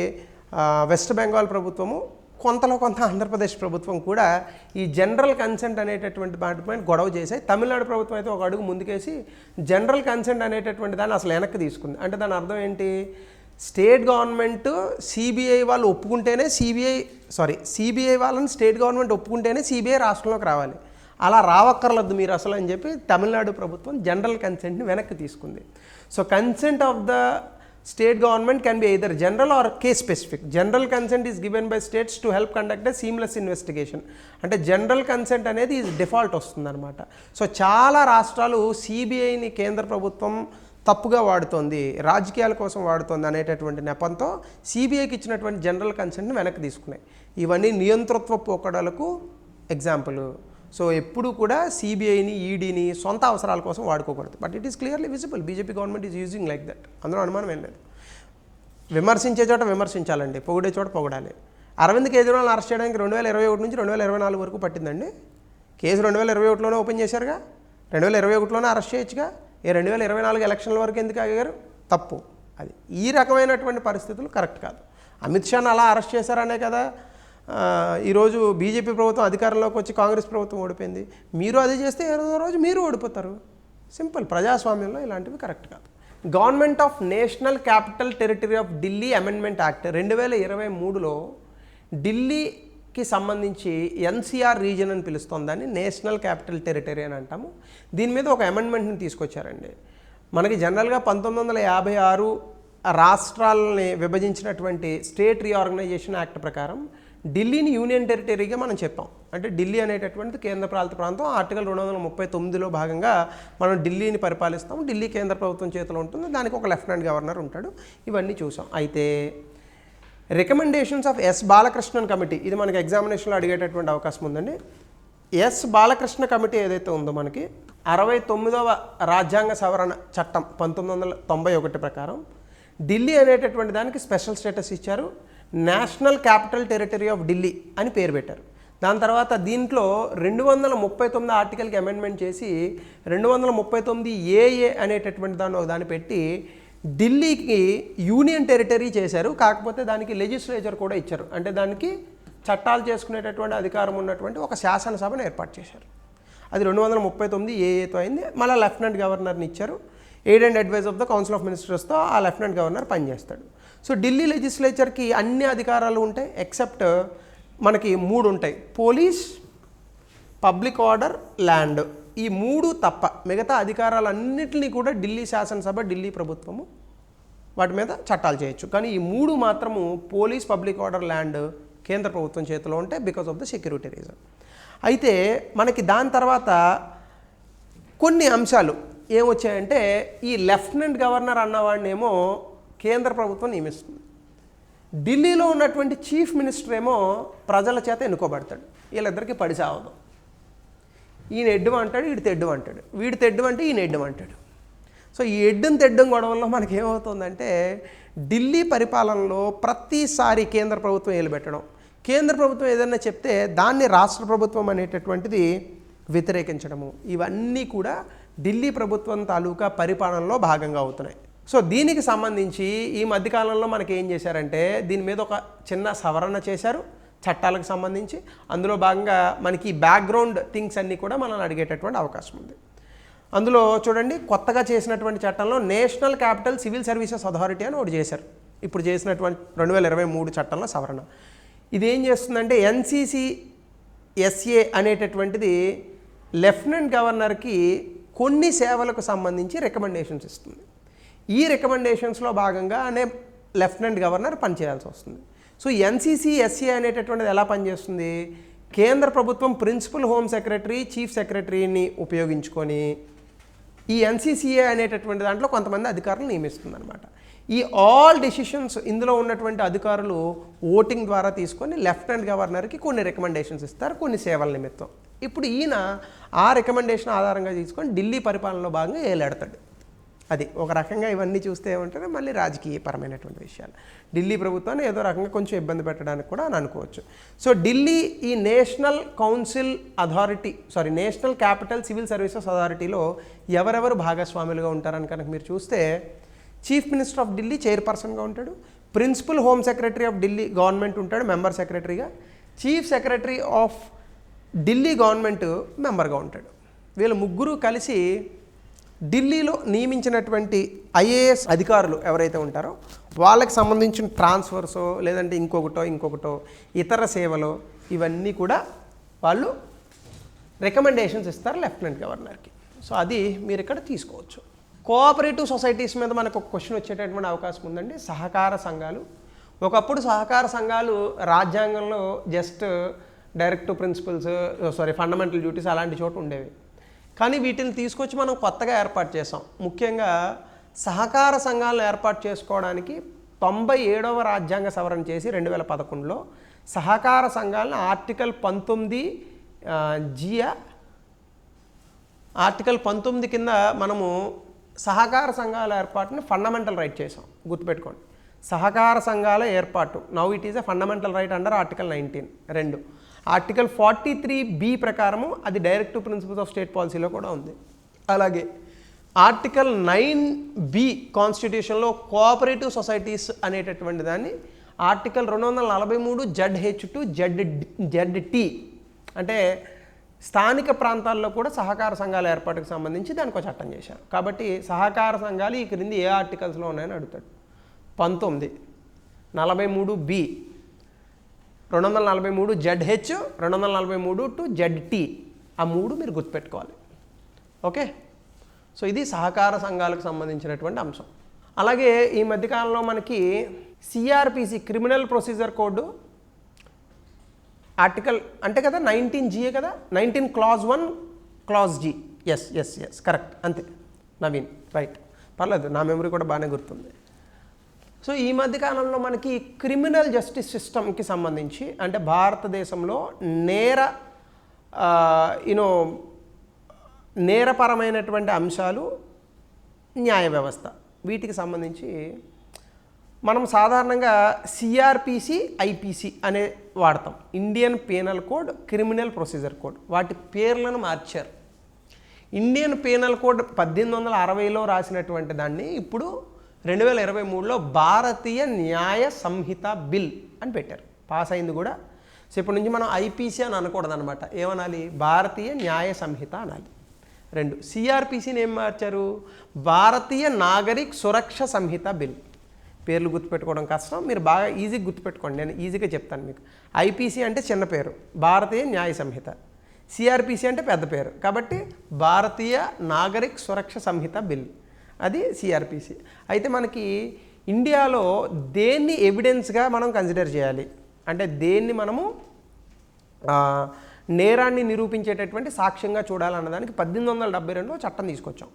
వెస్ట్ బెంగాల్ ప్రభుత్వము, కొంతలో కొంత ఆంధ్రప్రదేశ్ ప్రభుత్వం కూడా ఈ జనరల్ కన్సెంట్ అనేటటువంటి వాటిపై గొడవ చేశాయి. తమిళనాడు ప్రభుత్వం అయితే ఒక అడుగు ముందుకేసి జనరల్ కన్సెంట్ అనేటటువంటి దాన్ని అసలు వెనక్కి తీసుకుంది. అంటే దాని అర్థం ఏంటి? స్టేట్ గవర్నమెంట్ సిబిఐ వాళ్ళు ఒప్పుకుంటేనే సిబిఐ వాళ్ళని స్టేట్ గవర్నమెంట్ ఒప్పుకుంటేనే సిబిఐ రాష్ట్రంలోకి రావాలి. అలా రావక్కర్లేదు మీరు అసలు అని చెప్పి తమిళనాడు ప్రభుత్వం జనరల్ కన్సెంట్ని వెనక్కి తీసుకుంది. So consent of the state government can be either general or case specific. General consent is given by states to help conduct a seamless investigation. అంటే జనరల్ కన్సెంట్ అనేది డిఫాల్ట్ వస్తుందన్నమాట. సో చాలా రాష్ట్రాలు సిబిఐని కేంద్ర ప్రభుత్వం తప్పుగా వాడుతోంది, రాజకీయాల కోసం వాడుతోంది అనేటటువంటి నెపంతో సిబిఐకి ఇచ్చినటువంటి జనరల్ కన్సెంట్ని వెనక్కి తీసుకున్నాయి. ఇవన్నీ నియంతృత్వ పోకడలకు ఎగ్జాంపుల్. సో ఎప్పుడు కూడా సిబిఐని, ఈడీని సొంత అవసరాల కోసం వాడుకోకూడదు. But it is clearly visible BJP government is using like that. అందులో అనుమానం ఏం లేదు. విమర్శించే చోట విమర్శించాలండి, పొగిడే చోట పొగడాలి. అరవింద్ కేజ్రీవాల్ని అరెస్ట్ చేయడానికి 2021 నుంచి 2024 వరకు పట్టిందండి. కేసు 2021లోనే ఓపెన్ చేశారుగా, 2021లోనే అరెస్ట్ చేయొచ్చుగా. 2024 ఎలక్షన్ల వరకు ఎందుకు ఆగారు? తప్పు. అది ఈ రకమైనటువంటి పరిస్థితులు కరెక్ట్ కాదు. అమిత్ షాని అలా అరెస్ట్ చేశారనే కదా ఈరోజు బీజేపీ ప్రభుత్వం అధికారంలోకి వచ్చి కాంగ్రెస్ ప్రభుత్వం ఓడిపోయింది. మీరు అది చేస్తే ఏదో రోజు మీరు ఓడిపోతారు. సింపుల్. ప్రజాస్వామ్యంలో ఇలాంటివి కరెక్ట్ కాదు. Government of national capital territory of Delhi amendment act 2023లో ఢిల్లీకి సంబంధించి ఎన్సీఆర్ రీజన్ అని పిలుస్తాం, దాన్ని నేషనల్ క్యాపిటల్ టెరిటరీ అని అంటాము. దీని మీద ఒక అమెండ్మెంట్ని తీసుకొచ్చారండి. మనకి జనరల్గా 1956 రాష్ట్రాలని విభజించినటువంటి స్టేట్ రీఆర్గనైజేషన్ యాక్ట్ ప్రకారం ఢిల్లీని యూనియన్ టెరిటరీగా మనం చెప్పాం. అంటే ఢిల్లీ అనేటటువంటిది కేంద్ర పాలిత ప్రాంతం. ఆర్టికల్ 239లో భాగంగా మనం ఢిల్లీని పరిపాలిస్తాం. ఢిల్లీ కేంద్ర ప్రభుత్వం చేతిలో ఉంటుంది. దానికి ఒక లెఫ్టినెంట్ గవర్నర్ ఉంటాడు. ఇవన్నీ చూసాం. అయితే recommendations of S Balakrishnan committee, ఇది మనకి ఎగ్జామినేషన్లో అడిగేటటువంటి అవకాశం ఉందండి. ఎస్ బాలకృష్ణ కమిటీ ఏదైతే ఉందో మనకి 69వ రాజ్యాంగ సవరణ చట్టం 1991 ప్రకారం ఢిల్లీ అనేటటువంటి దానికి స్పెషల్ స్టేటస్ ఇచ్చారు. National capital territory of Delhi అని పేరు పెట్టారు. దాని తర్వాత దీంట్లో 239 ఆర్టికల్కి అమెండ్మెంట్ చేసి 239 ఏఏ అనేటటువంటి దాన్ని పెట్టి ఢిల్లీకి యూనియన్ టెరిటరీ చేశారు. కాకపోతే దానికి లెజిస్లేచర్ కూడా ఇచ్చారు. అంటే దానికి చట్టాలు చేసుకునేటటువంటి అధికారం ఉన్నటువంటి ఒక శాసనసభను ఏర్పాటు చేశారు. అది 239 ఏఏతో అయింది. మళ్ళీ లెఫ్టినెంట్ గవర్నర్ని ఇచ్చారు. Aid and advise of the council of మినిస్టర్స్తో ఆ లెఫ్టినెంట్ గవర్నర్ పనిచేస్తాడు. సో ఢిల్లీ లెజిస్లేచర్కి అన్ని అధికారాలు ఉంటాయి ఎక్సెప్ట్ మనకి 3 ఉంటాయి: పోలీస్, పబ్లిక్ ఆర్డర్, ల్యాండ్. ఈ 3 తప్ప మిగతా అధికారాలన్నింటినీ కూడా ఢిల్లీ శాసనసభ, ఢిల్లీ ప్రభుత్వము వాటి మీద చట్టాలు చేయొచ్చు. కానీ ఈ 3 మాత్రము పోలీస్, పబ్లిక్ ఆర్డర్, ల్యాండ్ కేంద్ర ప్రభుత్వం చేతిలో ఉంటాయి because of the security reason. అయితే మనకి దాని తర్వాత కొన్ని అంశాలు ఏమొచ్చాయంటే ఈ లెఫ్టినెంట్ గవర్నర్ అన్నవాడినేమో కేంద్ర ప్రభుత్వం నియమిస్తుంది. ఢిల్లీలో ఉన్నటువంటి చీఫ్ మినిస్టర్ ఏమో ప్రజల చేత ఎన్నుకోబడతాడు. వీళ్ళిద్దరికీ పడి సావదు. ఈయన ఎడ్డం అంటాడు, వీడి తెడ్డం అంటాడు, వీడి తెడ్డం అంటే ఈయన ఎడ్డం అంటాడు. సో ఈ ఎడ్డం తెడ్డం గొడవల్లో మనకి ఏమవుతుందంటే ఢిల్లీ పరిపాలనలో ప్రతిసారి కేంద్ర ప్రభుత్వం ఏలుబెట్టడం, కేంద్ర ప్రభుత్వం ఏదైనా చెప్తే దాన్ని రాష్ట్ర ప్రభుత్వం అనేటటువంటిది వ్యతిరేకించడము, ఇవన్నీ కూడా ఢిల్లీ ప్రభుత్వం తాలూకా పరిపాలనలో భాగంగా అవుతున్నాయి. సో దీనికి సంబంధించి ఈ మధ్యకాలంలో మనకి ఏం చేశారంటే దీని మీద ఒక చిన్న సవరణ చేశారు చట్టాలకు సంబంధించి. అందులో భాగంగా మనకి బ్యాక్గ్రౌండ్ థింగ్స్ అన్నీ కూడా మనల్ని అడిగేటటువంటి అవకాశం ఉంది. అందులో చూడండి, కొత్తగా చేసినటువంటి చట్టంలో national capital civil services authority అని ఒకటి చేశారు. ఇప్పుడు చేసినటువంటి 2023 చట్టంలో సవరణ. ఇది ఏం చేస్తుందంటే NCCSA అనేటటువంటిది లెఫ్టినెంట్ గవర్నర్కి కొన్ని సేవలకు సంబంధించి రికమెండేషన్స్ ఇస్తుంది. ఈ రికమెండేషన్స్లో భాగంగానే లెఫ్టినెంట్ గవర్నర్ పనిచేయాల్సి వస్తుంది. సో NCCSA అనేటటువంటిది ఎలా పనిచేస్తుంది? కేంద్ర ప్రభుత్వం ప్రిన్సిపల్ హోమ్ సెక్రటరీ, చీఫ్ సెక్రటరీని ఉపయోగించుకొని ఈ NCCA అనేటటువంటి దాంట్లో కొంతమంది అధికారులు నియమిస్తుంది అనమాట. ఈ ఆల్ డెసిషన్స్ ఇందులో ఉన్నటువంటి అధికారులు ఓటింగ్ ద్వారా తీసుకొని లెఫ్టినెంట్ గవర్నర్కి కొన్ని రికమెండేషన్స్ ఇస్తారు కొన్ని సేవల నిమిత్తం. ఇప్పుడు ఈయన ఆ రికమెండేషన్ ఆధారంగా తీసుకొని ఢిల్లీ పరిపాలనలో భాగంగా ఏలాడతాడు. అది ఒక రకంగా ఇవన్నీ చూస్తే ఏమంటారు, మళ్ళీ రాజకీయపరమైనటువంటి విషయాలు. ఢిల్లీ ప్రభుత్వాన్ని ఏదో రకంగా కొంచెం ఇబ్బంది పెట్టడానికి కూడా అని అనుకోవచ్చు. సో ఢిల్లీ ఈ నేషనల్ క్యాపిటల్ సివిల్ సర్వీసెస్ అథారిటీలో ఎవరెవరు భాగస్వాములుగా ఉంటారని కనుక మీరు చూస్తే, చీఫ్ మినిస్టర్ ఆఫ్ ఢిల్లీ చైర్పర్సన్గా ఉంటాడు, principal home secretary of Delhi government ఉంటాడు మెంబర్ సెక్రటరీగా, chief secretary of Delhi government మెంబర్గా ఉంటాడు. వీళ్ళు ముగ్గురు కలిసి ఢిల్లీలో నియమించినటువంటి IAS అధికారులు ఎవరైతే ఉంటారో వాళ్ళకి సంబంధించిన ట్రాన్స్ఫర్సో లేదంటే ఇంకొకటో ఇతర సేవలో ఇవన్నీ కూడా వాళ్ళు రికమెండేషన్స్ ఇస్తారు లెఫ్టినెంట్ గవర్నర్కి. సో అది మీరు ఇక్కడ తీసుకోవచ్చు. కోఆపరేటివ్ సొసైటీస్ మీద మనకు ఒక క్వశ్చన్ వచ్చేటటువంటి అవకాశం ఉందండి. సహకార సంఘాలు, ఒకప్పుడు సహకార సంఘాలు రాజ్యాంగంలో just direct principles fundamental duties అలాంటి చోట ఉండేవి. కానీ వీటిని తీసుకొచ్చి మనం కొత్తగా ఏర్పాటు చేసాం. ముఖ్యంగా సహకార సంఘాలను ఏర్పాటు చేసుకోవడానికి 97వ రాజ్యాంగ సవరణ చేసి 2011లో సహకార సంఘాలను ఆర్టికల్ 19 కింద మనము సహకార సంఘాల ఏర్పాటుని ఫండమెంటల్ రైట్ చేసాం. గుర్తుపెట్టుకోండి, సహకార సంఘాల ఏర్పాటు now it is a fundamental right under article 19. Article 43B ప్రకారము అది డైరెక్ట్ ప్రిన్సిపల్స్ ఆఫ్ స్టేట్ పాలసీలో కూడా ఉంది. అలాగే ఆర్టికల్ 9B కాన్స్టిట్యూషన్లో కోఆపరేటివ్ సొసైటీస్ అనేటటువంటి దాన్ని ఆర్టికల్ 243 ZH2 ZT అంటే స్థానిక ప్రాంతాల్లో కూడా సహకార సంఘాల ఏర్పాటుకు సంబంధించి దానికి ఒక చట్టం చేశారు. కాబట్టి సహకార సంఘాలు ఈ క్రింది ఏ ఆర్టికల్స్లో ఉన్నాయని అడుగుతాడు. 19, 43B, 243 ZH, 243 ZT, ఆ మూడు మీరు గుర్తుపెట్టుకోవాలి. ఓకే, సో ఇది సహకార సంఘాలకు సంబంధించినటువంటి అంశం. అలాగే ఈ మధ్యకాలంలో మనకి CRPC criminal procedure code article అంటే కదా 19G కదా, 19 clause 1 clause G. Yes correct, అంతే నవీన్, రైట్, పర్లేదు, నా మెమరీ కూడా బాగానే గుర్తుంది. సో ఈ మధ్యకాలంలో మనకి క్రిమినల్ జస్టిస్ సిస్టమ్కి సంబంధించి అంటే భారతదేశంలో నేరపరమైనటువంటి అంశాలు, న్యాయ వ్యవస్థ, వీటికి సంబంధించి మనం సాధారణంగా CRPC, IPC అనే వాడతాం. Indian penal code, criminal procedure code, వాటి పేర్లను మార్చారు. ఇండియన్ పీనల్ కోడ్ 1860లో రాసినటువంటి దాన్ని ఇప్పుడు 2023లో భారతీయ న్యాయ సంహిత బిల్ అని పెట్టారు. పాస్ అయింది కూడా. సో ఇప్పటి నుంచి మనం IPC అని అనకూడదు అనమాట. ఏమనాలి? భారతీయ న్యాయ సంహిత అనాలి. 2 CRPCని ఏం మార్చారు? భారతీయ నాగరిక్ సురక్ష సంహిత బిల్. పేర్లు గుర్తుపెట్టుకోవడం కష్టం, మీరు బాగా ఈజీగా గుర్తుపెట్టుకోండి, నేను ఈజీగా చెప్తాను మీకు. IPC అంటే చిన్న పేరు, భారతీయ న్యాయ సంహిత. CRPC అంటే పెద్ద పేరు, కాబట్టి భారతీయ నాగరిక్ సురక్ష సంహిత బిల్, అది CRPC. అయితే మనకి ఇండియాలో దేన్ని ఎవిడెన్స్గా మనం కన్సిడర్ చేయాలి అంటే దేన్ని మనము నేరాన్ని నిరూపించేటటువంటి సాక్ష్యంగా చూడాలన్నదానికి 1872లో చట్టం తీసుకొచ్చాం.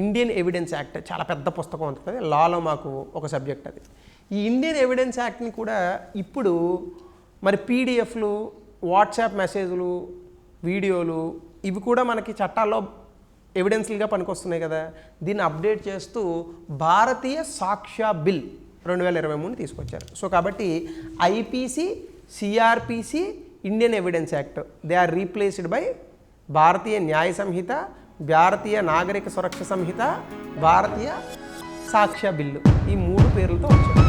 ఇండియన్ ఎవిడెన్స్ యాక్ట్, చాలా పెద్ద పుస్తకం ఉంటుంది, లాలో మాకు ఒక సబ్జెక్ట్ అది. ఈ ఇండియన్ ఎవిడెన్స్ యాక్ట్ని కూడా ఇప్పుడు మరి PDFలు, వాట్సాప్ మెసేజ్లు, వీడియోలు, ఇవి కూడా మనకి చట్టాల్లో ఎవిడెన్స్లుగా పనికొస్తున్నాయి కదా. దీన్ని అప్డేట్ చేస్తూ భారతీయ సాక్ష్య బిల్ 2023 తీసుకొచ్చారు. సో కాబట్టి IPC, CRPC, Indian evidence act, they are replaced by Bharatiya Nyaya Sanhita, Bharatiya Nagarik Suraksha Samhita, Bharatiya Sakshya bill, ఈ 3 పేర్లతో వచ్చాయి.